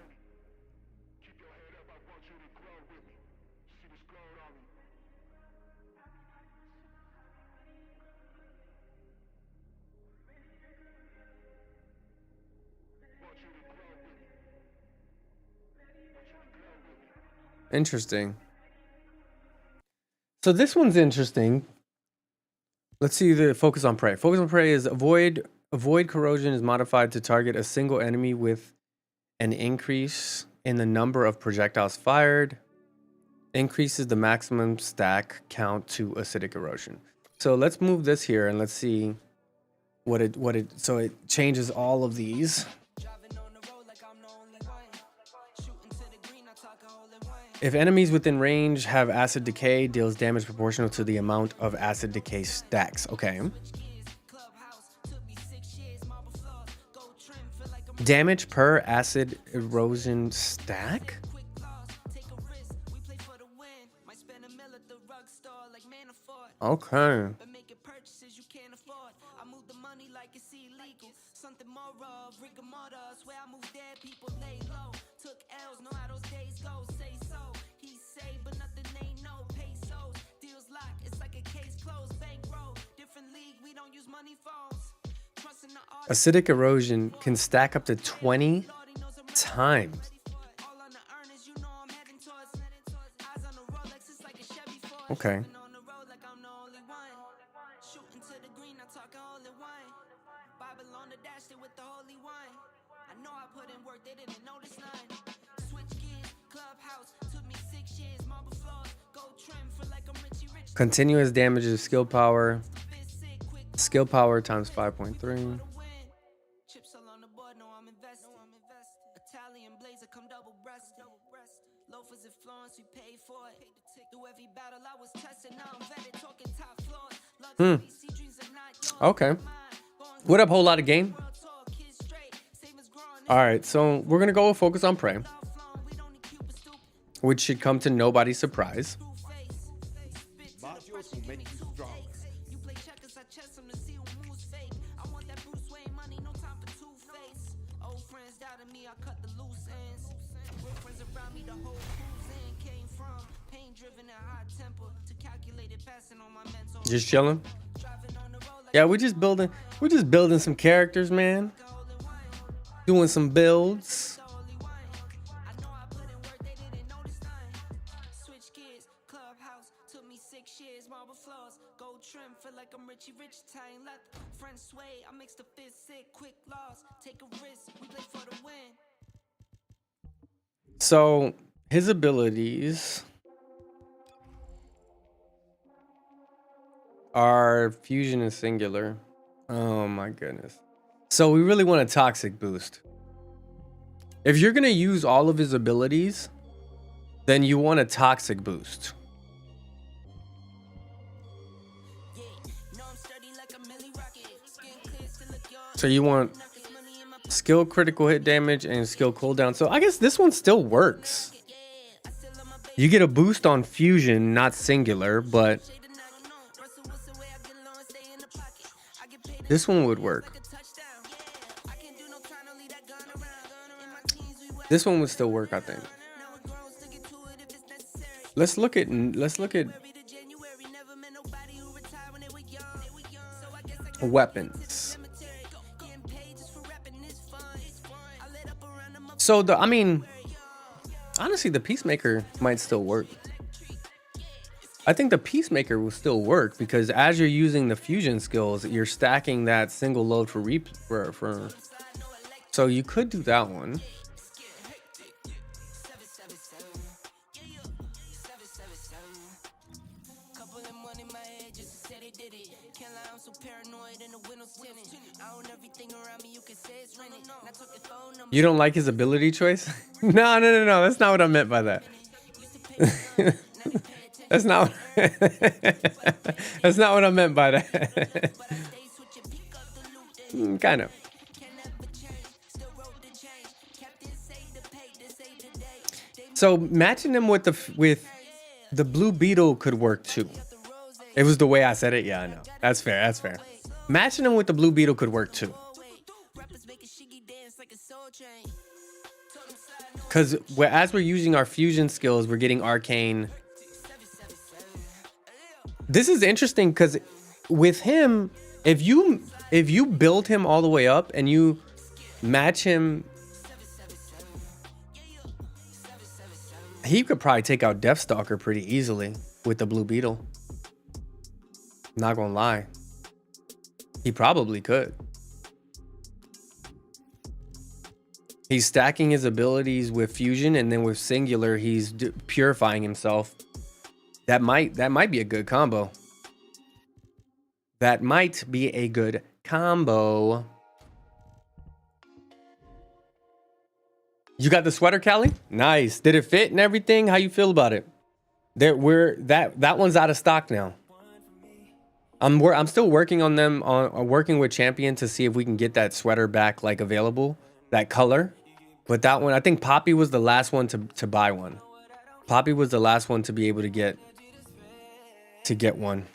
Interesting. So this one's interesting. Let's see the focus on prey. Focus on prey is avoid corrosion is modified to target a single enemy with an increase in the number of projectiles fired. Increases the maximum stack count to acidic erosion. So let's move this here and let's see what it so it changes all of these. If enemies within range have acid decay, deals damage proportional to the amount of acid decay stacks. Okay. Damage per acid erosion stack? Okay. Acidic erosion can stack up to 20 times. Okay. Continuous damage of skill power. Skill power times 5.3. Okay. What up, whole lot of game? All right, so we're gonna go focus on Prey, which should come to nobody's surprise. Modules will make you strong. Just chilling. Yeah, we're just building some characters, man. Doing some builds. So his abilities are fusion and singular. Oh my goodness. So we really want a toxic boost. If you're gonna use all of his abilities, then you want a toxic boost. So you want skill critical hit damage and skill cooldown. So I guess this one still works. You get a boost on fusion, not singular, but this one would work. This one would still work, I think. Let's look at weapons. So honestly, the Peacemaker might still work. I think the Peacemaker will still work because as you're using the fusion skills, you're stacking that single load for so you could do that one. You don't like his ability choice? No. That's not what I meant by that. That's not that's not what I meant by that. Kind of. So matching him with the Blue Beetle could work too. It was the way I said it. Yeah, I know. That's fair. Matching him with the Blue Beetle could work too. Because as we're using our fusion skills, we're getting arcane. This is interesting because with him, if you build him all the way up and you match him, he could probably take out Deathstalker pretty easily with the Blue Beetle. Not gonna lie. He probably could. He's stacking his abilities with fusion, and then with singular, he's purifying himself. That might be a good combo. That might be a good combo. You got the sweater, Callie? Nice. Did it fit and everything? How you feel about it? That one's out of stock now. I'm still working on them on working with Champion to see if we can get that sweater back like available, that color. But that one, I think Poppy was the last one to buy one. Poppy was the last one to be able to get one.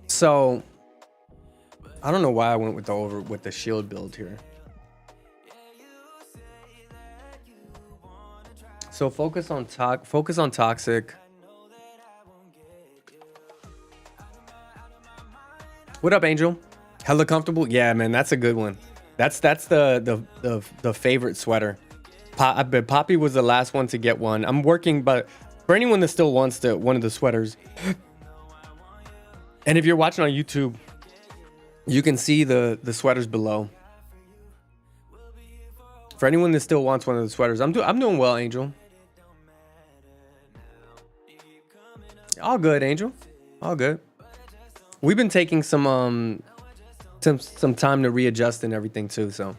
So I don't know why I went with the shield build here. So focus on toxic. What up, Angel? Hella comfortable? Yeah, man, that's a good one. That's the favorite sweater. Poppy was the last one to get one. I'm working, but for anyone that still wants one of the sweaters, and if you're watching on YouTube, you can see the sweaters below. For anyone that still wants one of the sweaters, I'm doing well, Angel. All good, Angel. All good. We've been taking some time to readjust and everything too, so.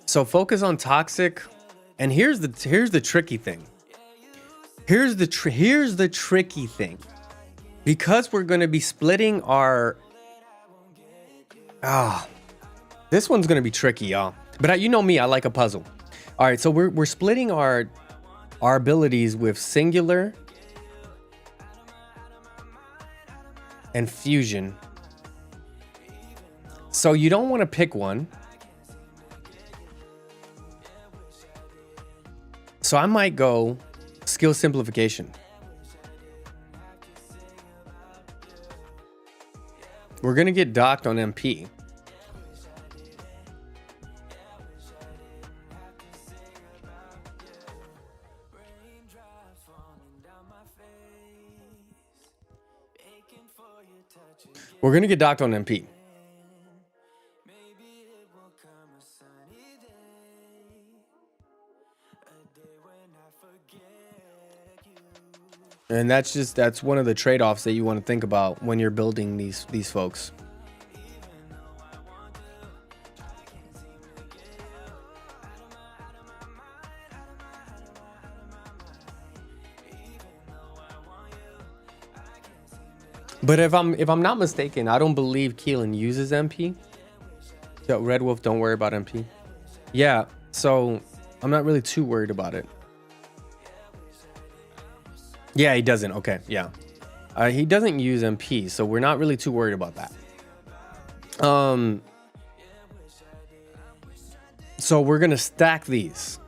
So focus on toxic, and here's the tricky thing. Here's the tricky thing. Because we're going to be splitting our this one's going to be tricky, y'all. But you know me, I like a puzzle. All right, so we're splitting our abilities with singular and fusion. So you don't want to pick one. So I might go skill simplification. We're going to get docked on MP. We're going to get docked on MP. And that's one of the trade-offs that you want to think about when you're building these folks. But if I'm not mistaken, I don't believe Keelan uses MP. So Red Wolf, don't worry about MP. Yeah, so I'm not really too worried about it. Yeah, he doesn't. Okay, yeah. He doesn't use MP, so we're not really too worried about that. So we're gonna stack these.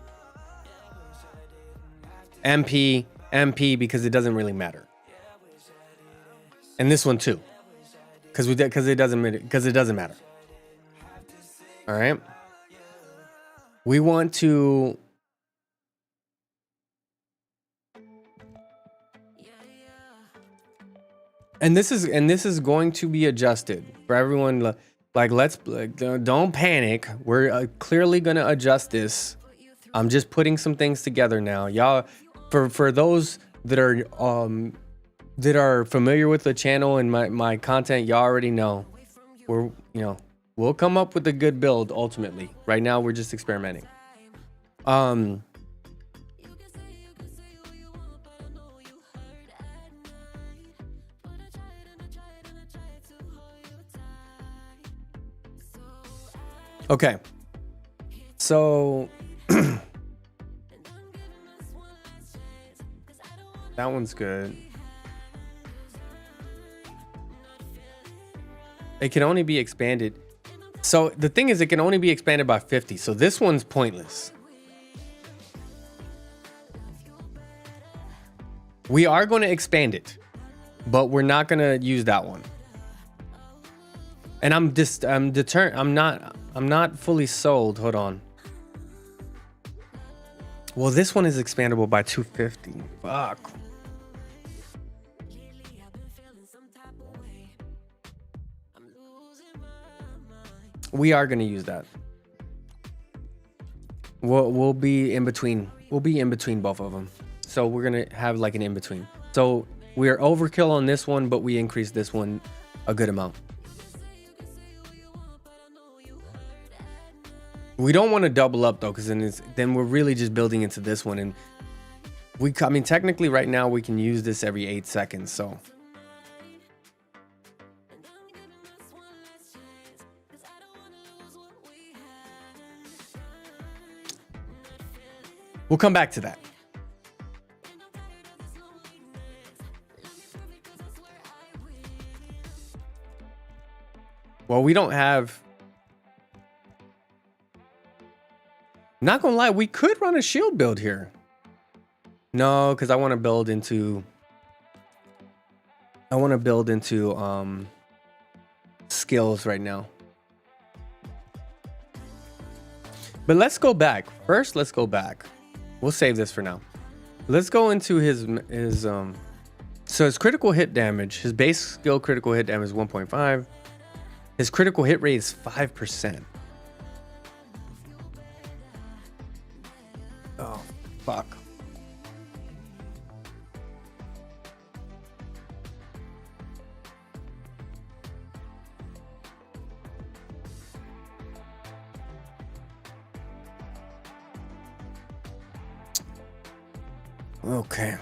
MP, because it doesn't really matter. And this one too, because it doesn't matter. All right. We want to. And this is going to be adjusted for everyone. Don't panic. We're clearly gonna adjust this. I'm just putting some things together now, y'all. For those that are familiar with the channel and my content, y'all already know we'll come up with a good build ultimately. Right now we're just experimenting. Okay, so that one's good. It can only be expanded. So the thing is, it can only be expanded by 50. So this one's pointless. We are going to expand it, but we're not going to use that one. And I'm not fully sold. Hold on. Well, this one is expandable by 250. Fuck. We are going to use that. We'll be in between. We'll be in between both of them. So we're going to have like an in between. So We are overkill on this one, but we increase this one a good amount. We don't want to double up though, because then we're really just building into this one, and I mean technically right now we can use this every 8 seconds, so we'll come back to that. Well, we don't have. Not gonna lie, we could run a shield build here. No, because I want to build into. Skills right now. But let's go back. First, let's go back. We'll save this for now. Let's go into his so his critical hit damage, his base skill critical hit damage is 1.5. His critical hit rate is 5%. Oh, fuck. Okay.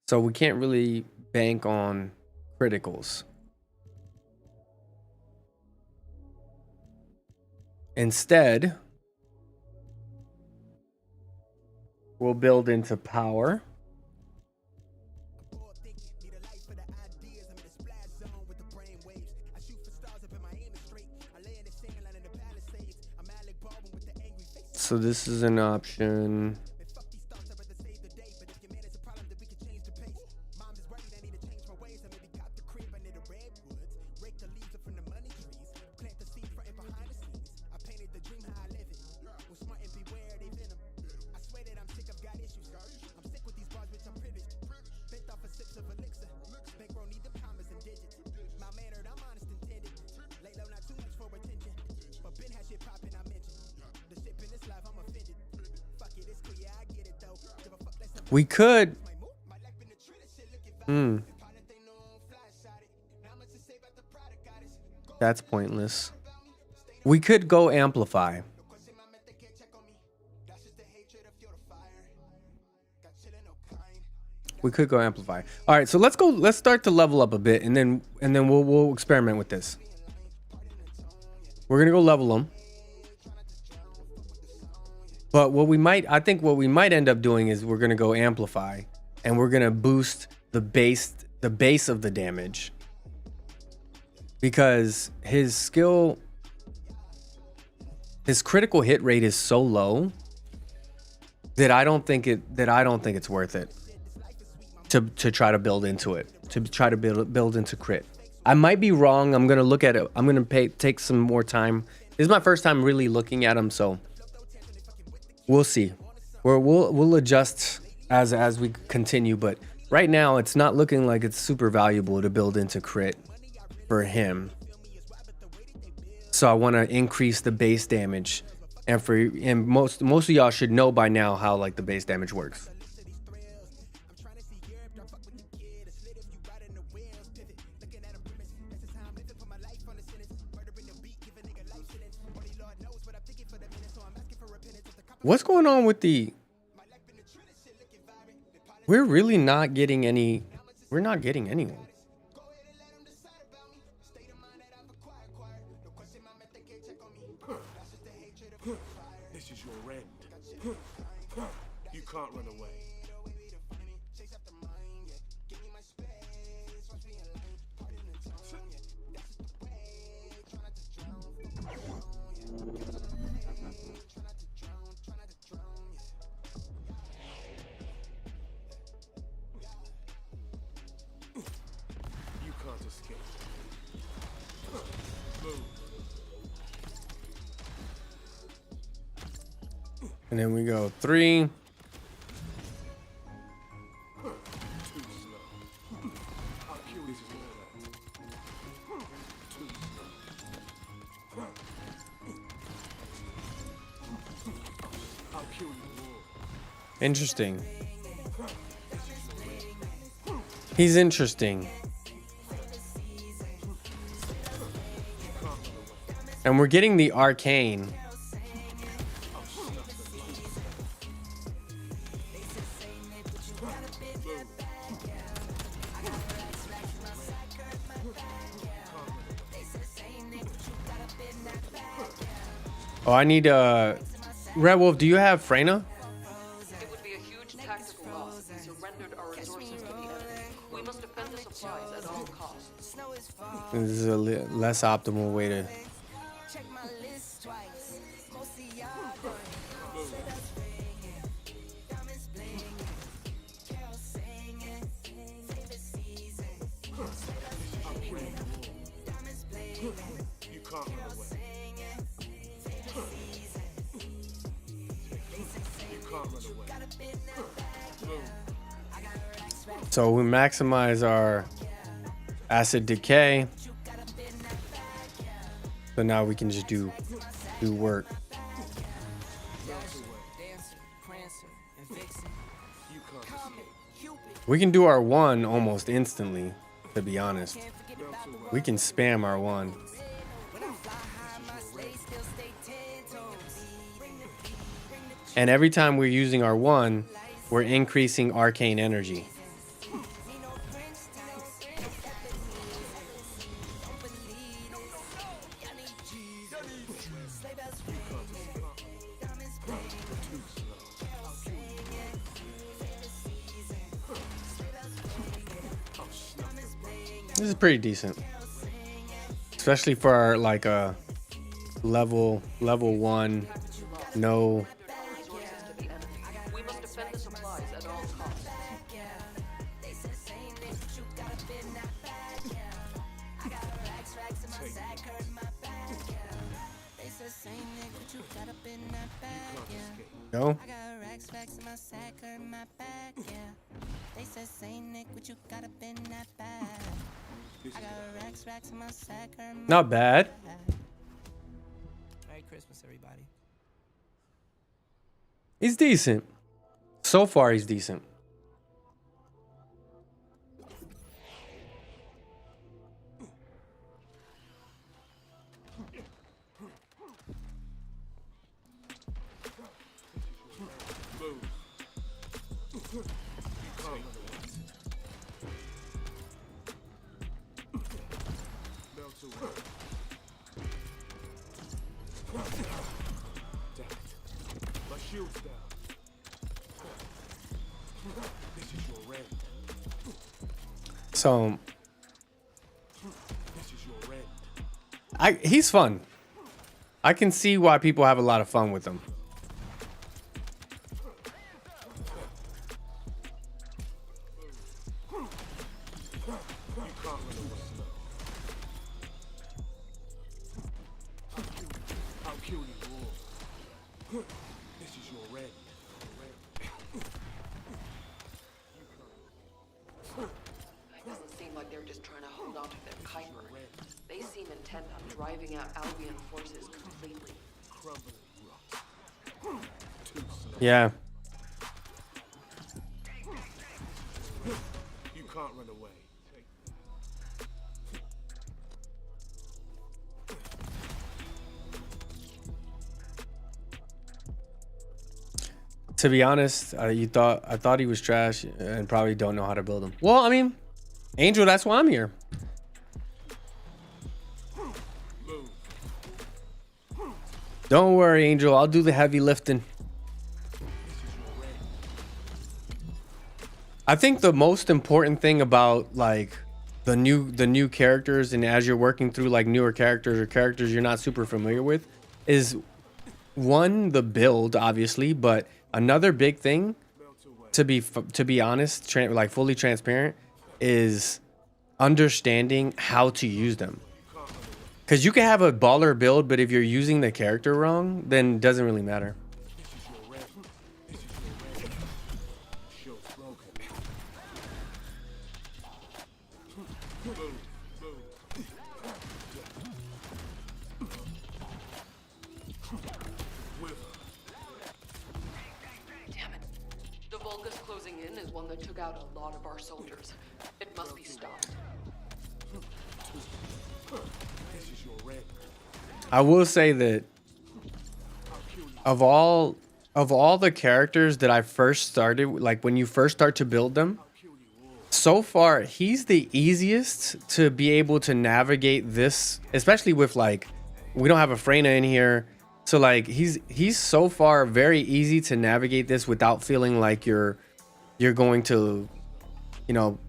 So we can't really bank on criticals. Instead, we'll build into power. So this is an option. We could. That's pointless. We could go amplify. We could go amplify. All right, so let's go. Let's start to level up a bit, and then we'll experiment with this. We're gonna go level them. But I think what we might end up doing is we're gonna go amplify, and we're gonna boost the base of the damage, because his critical hit rate is so low that I don't think it's worth it to try to build into it, to try to build into crit. I might be wrong. I'm gonna look at it. I'm gonna take some more time. This is my first time really looking at him, so. We'll see. We'll adjust as we continue, but right now it's not looking like it's super valuable to build into crit for him. So I want to increase the base damage, and most of y'all should know by now how like the base damage works. What's going on with the... We're really not getting any... We're not getting anyone. This is your end. You can't run away. And then we go 3. Interesting. He's interesting. And we're getting the arcane. Oh, I need Red Wolf, do you have Freyna? It would be a huge tactical loss if we surrendered our resources to the enemy. We must defend the supplies at all costs. This is a less optimal way to. You can't run away. You can't run away. So we maximize our acid decay. So now we can just do work. We can do our one almost instantly, to be honest. We can spam our one. And every time we're using our one, we're increasing arcane energy. This is pretty decent, especially for our, like a level 1. No. We must defend the supplies at all costs. Go. Not bad. Merry Christmas, everybody. He's decent. So far, he's decent. My shield's down. This is your end. So, This is your end. he's fun. I can see why people have a lot of fun with him. I'll kill you all. This is your end. It doesn't seem like they're just trying to hold on to their Kuiper. They seem intent on driving out Albion forces completely. Yeah. You can't run away. To be honest, I thought he was trash and probably don't know how to build him. Well, I mean, Angel, that's why I'm here. Don't worry, Angel. I'll do the heavy lifting. I think the most important thing about like the new characters, and as you're working through like newer characters or characters you're not super familiar with, is one, the build, obviously, but another big thing, to be honest, like fully transparent, is understanding how to use them. Because you can have a baller build, but if you're using the character wrong, then it doesn't really matter. Damn it. The Volga's closing in is one that took out a lot of our soldiers. It must be stopped. This is your end. I will say that of all the characters that I first started, like when you first start to build them, so far he's the easiest to be able to navigate this, especially with like we don't have a Freyna in here. So like he's so far very easy to navigate this without feeling like you're going to, you know,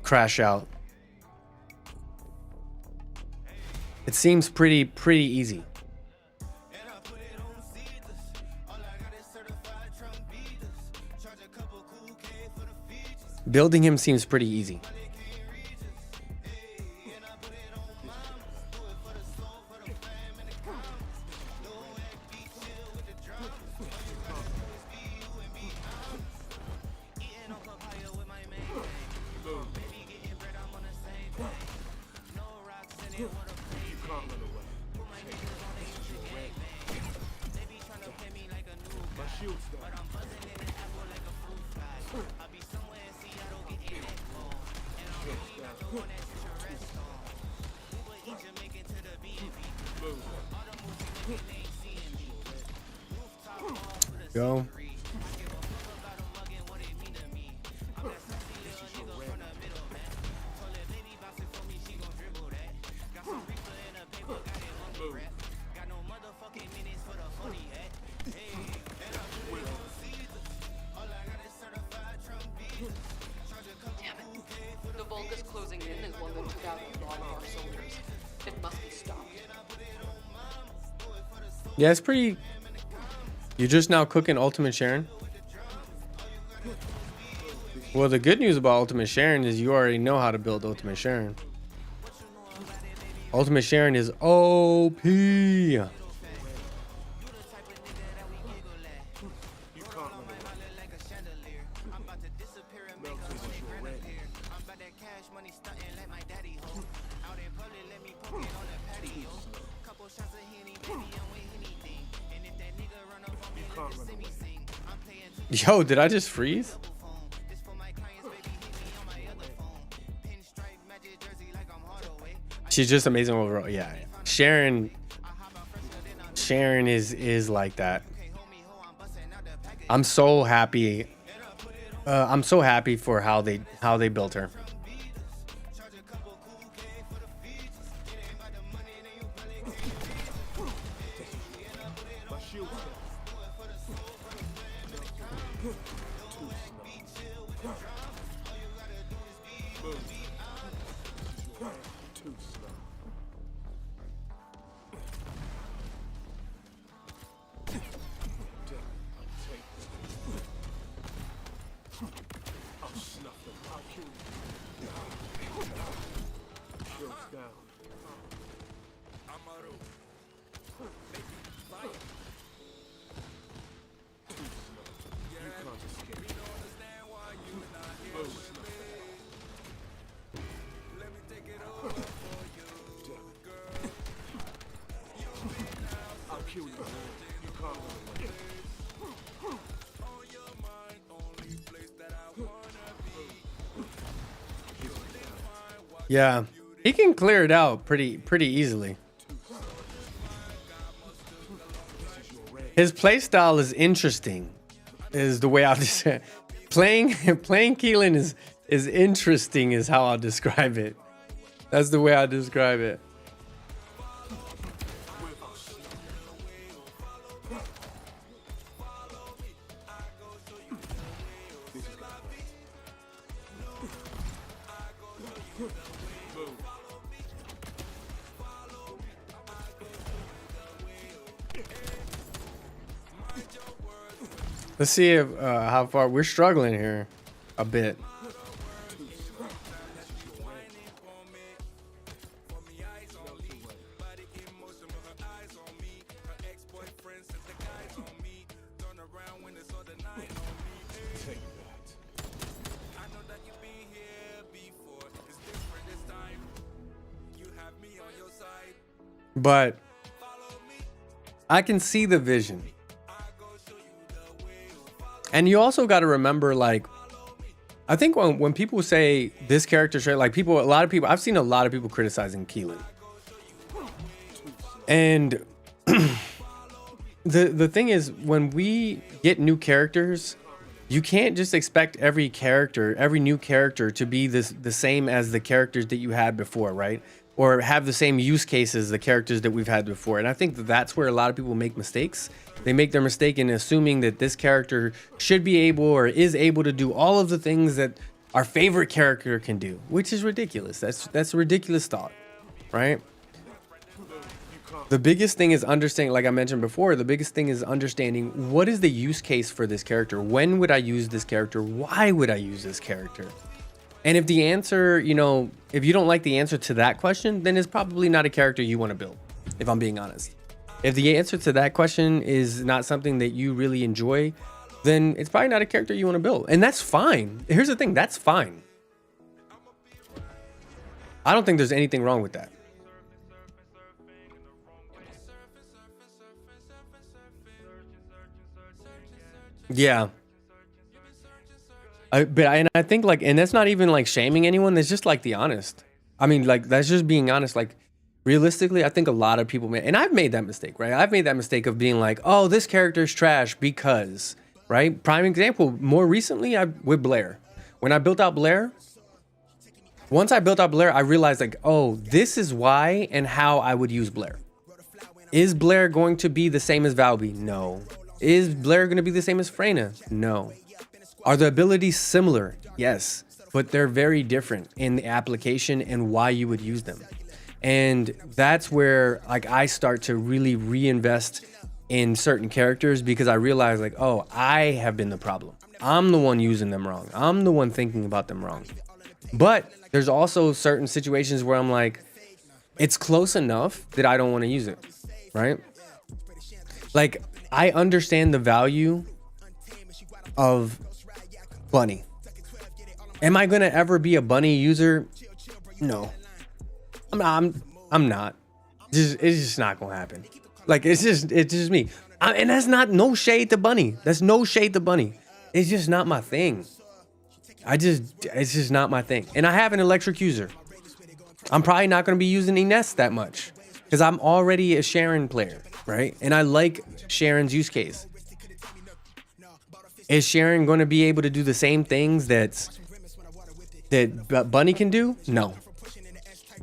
crash out. It seems pretty easy. Building him seems pretty easy. Go. Damn it. The Volga's closing in is one that took out a lot of our soldiers. It must be stopped. Yeah, it's pretty. You're just now cooking Ultimate Sharon? Well, the good news about Ultimate Sharon is you already know how to build Ultimate Sharon. Ultimate Sharon is OP. Yo, did I just freeze? She's just amazing overall. Yeah, Sharon is like that. I'm so happy. I'm so happy for how they built her. Yeah, he can clear it out pretty easily. His playstyle is interesting, is the way I'll just playing Keelan is interesting is how I'll describe it. That's the way I describe it. Let's see if how far we're struggling here a bit. But I can see the vision. And you also got to remember, like, I think when people say this character trait, like a lot of people, I've seen a lot of people criticizing Keelan. And the thing is, when we get new characters, you can't just expect every new character to be the same as the characters that you had before, right? Or have the same use cases the characters that we've had before. And I think that's where a lot of people make mistakes. They make their mistake in assuming that this character should be able or is able to do all of the things that our favorite character can do, which is ridiculous. That's a ridiculous thought, right? The biggest thing is understanding, like I mentioned before, the biggest thing is understanding what is the use case for this character? When would I use this character? Why would I use this character? And if the answer, if you don't like the answer to that question, then it's probably not a character you want to build, if I'm being honest. If the answer to that question is not something that you really enjoy, then it's probably not a character you want to build. And that's fine. Here's the thing, that's fine. I don't think there's anything wrong with that. Yeah. I think like, and that's not even like shaming anyone. That's just like the honest. I mean, like, that's just being honest. Like, realistically, I think a lot of people and I've made that mistake, right? I've made that mistake of being like, oh, this character is trash because, right? Prime example, more recently, with Blair. When I built out Blair, once I built out Blair, I realized like, oh, this is why and how I would use Blair. Is Blair going to be the same as Valby? No. Is Blair going to be the same as Freyna? No. Are the abilities similar? Yes. But they're very different in the application and why you would use them. And that's where like I start to really reinvest in certain characters because I realize like, oh, I have been the problem. I'm the one using them wrong. I'm the one thinking about them wrong. But there's also certain situations where I'm like, it's close enough that I don't want to use it, right? Like, I understand the value of Bunny. Am I gonna ever be a Bunny user? No. I'm not. It's just not gonna happen. Like, it's just me. And that's not no shade to Bunny. That's no shade to Bunny. It's just not my thing. It's just not my thing. And I have an electric user. I'm probably not gonna be using Ines that much because I'm already a Sharon player, right? And I like Sharon's use case. Is Sharon going to be able to do the same things that Bunny can do? No.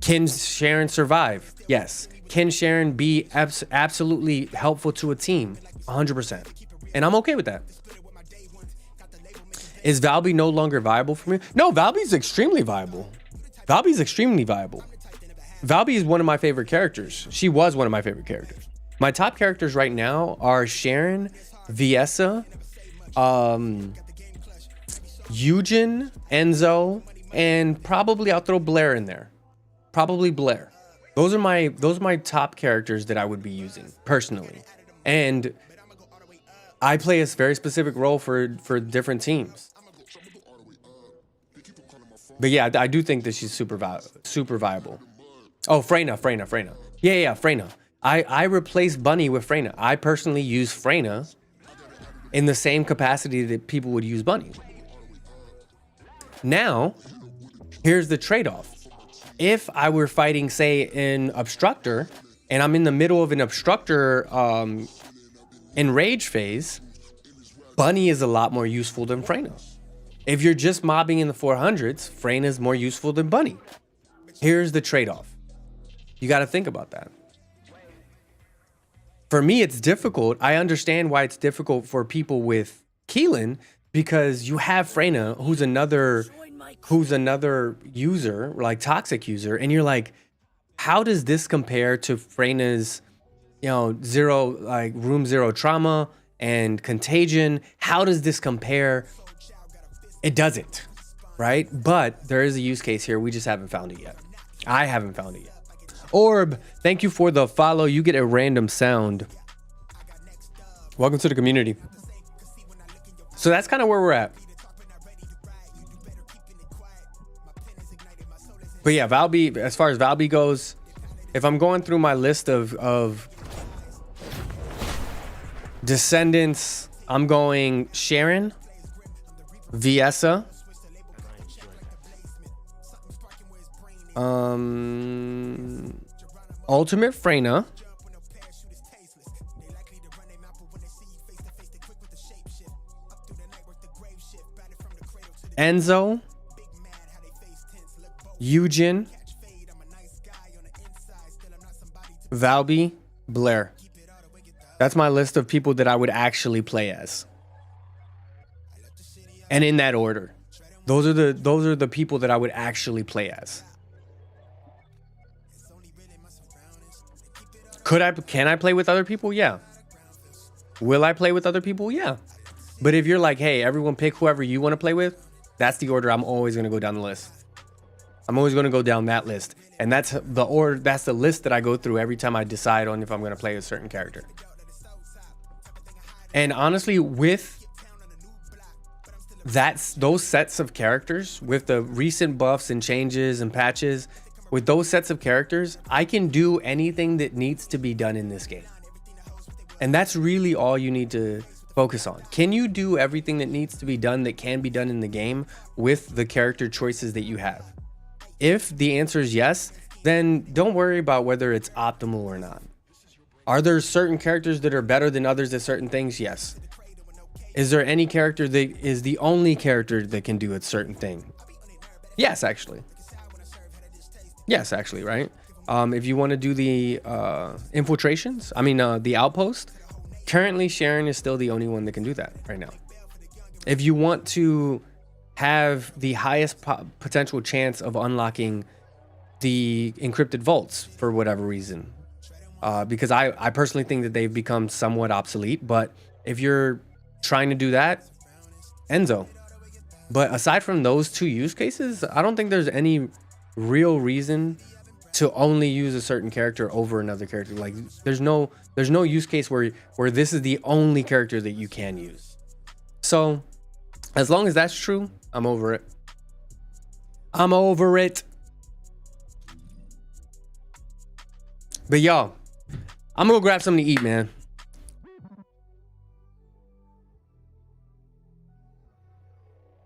Can Sharon survive? Yes. Can Sharon be absolutely helpful to a team? 100%. And I'm okay with that. Is Valby no longer viable for me? No, Valby's extremely viable. Valby's extremely viable. Valby is one of my favorite characters. She was one of my favorite characters. My top characters right now are Sharon, Viessa, Eugen, Enzo, and probably I'll throw Blair in there. Probably Blair. Those are my top characters that I would be using personally. And I play a very specific role for different teams. But yeah, I do think that she's super viable. Oh, Freyna. Yeah, Freyna. I replaced Bunny with Freyna. I personally use Freyna in the same capacity that people would use Bunny. Now, here's the trade-off. If I were fighting, say, an Obstructor, and I'm in the middle of an Obstructor enrage phase, Bunny is a lot more useful than Freyna. If you're just mobbing in the 400s, Freyna is more useful than Bunny. Here's the trade-off. You got to think about that. For me, it's difficult. I understand why it's difficult for people with Keelan because you have Freyna, who's another user, like toxic user, and you're like, how does this compare to Freyna's, room zero trauma and contagion? How does this compare? It doesn't, right? But there is a use case here. We just haven't found it yet. I haven't found it yet. Orb, thank you for the follow. You get a random sound. Welcome to the community. So that's kind of where we're at. But yeah, Valby, as far as Valby goes, if I'm going through my list of descendants, I'm going Sharon, Viessa, Ultimate Freyna. Enzo. Eugen. Valby. Blair. That's my list of people that I would actually play as. And in that order. Those are the people that I would actually play as. Can I play with other people? Yeah. Will I play with other people? Yeah. But if you're like, hey, everyone pick whoever you want to play with, that's the order I'm always going to go down the list. I'm always going to go down that list. And that's the order, that's the list that I go through every time I decide on if I'm going to play a certain character. And honestly, with those sets of characters, with the recent buffs and changes and patches, with those sets of characters, I can do anything that needs to be done in this game. And that's really all you need to focus on. Can you do everything that needs to be done that can be done in the game with the character choices that you have? If the answer is yes, then don't worry about whether it's optimal or not. Are there certain characters that are better than others at certain things? Yes. Is there any character that is the only character that can do a certain thing? Yes, actually. Yes, actually, right? If you want to do the infiltrations, the outpost, currently Sharon is still the only one that can do that right now. If you want to have the highest potential chance of unlocking the encrypted vaults for whatever reason, because I personally think that they've become somewhat obsolete, but if you're trying to do that, Enzo. But aside from those two use cases, I don't think there's any real reason to only use a certain character over another character. Like there's no use case where this is the only character that you can use. So as long as that's true, I'm over it. I'm over it. But y'all, I'm gonna go grab something to eat, man.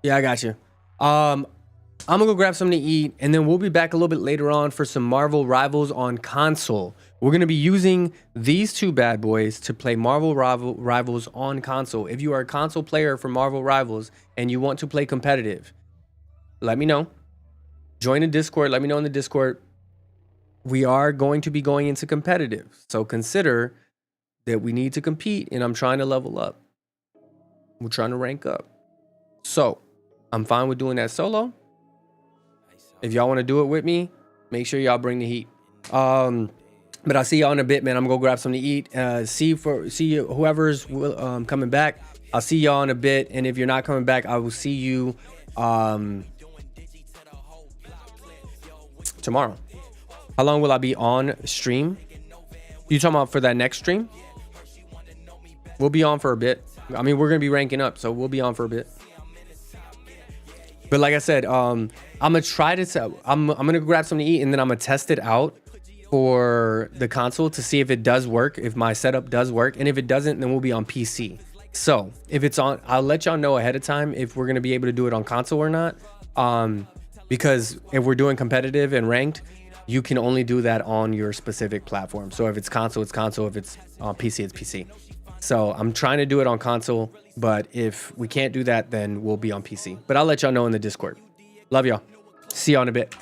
Yeah, I got you. I'm gonna go grab something to eat, and then we'll be back a little bit later on for some Marvel Rivals on console. We're gonna be using these two bad boys to play Marvel Rivals on console. If you are a console player for Marvel Rivals and you want to play competitive, let me know. Join the Discord. Let me know in the Discord. We are going to be going into competitive, so consider that we need to compete, and I'm trying to level up. We're trying to rank up. So I'm fine with doing that solo. If y'all want to do it with me, make sure y'all bring the heat. But I'll see y'all in a bit, man. I'm gonna go grab something to eat. See whoever's coming back. I'll see y'all in a bit, and if you're not coming back, I will see you tomorrow. How long will I be on stream? You talking about for that next stream? We'll be on for a bit. I mean, we're gonna be ranking up, so we'll be on for a bit. But like I said, I'm gonna try to. I'm gonna grab something to eat, and then I'm gonna test it out for the console to see if it does work, if my setup does work, and if it doesn't, then we'll be on PC. So if it's on, I'll let y'all know ahead of time if we're gonna be able to do it on console or not. Because if we're doing competitive and ranked, you can only do that on your specific platform. So if it's console, it's console. If it's on PC, it's PC. So I'm trying to do it on console, but if we can't do that, then we'll be on PC. But I'll let y'all know in the Discord. Love y'all. See y'all in a bit.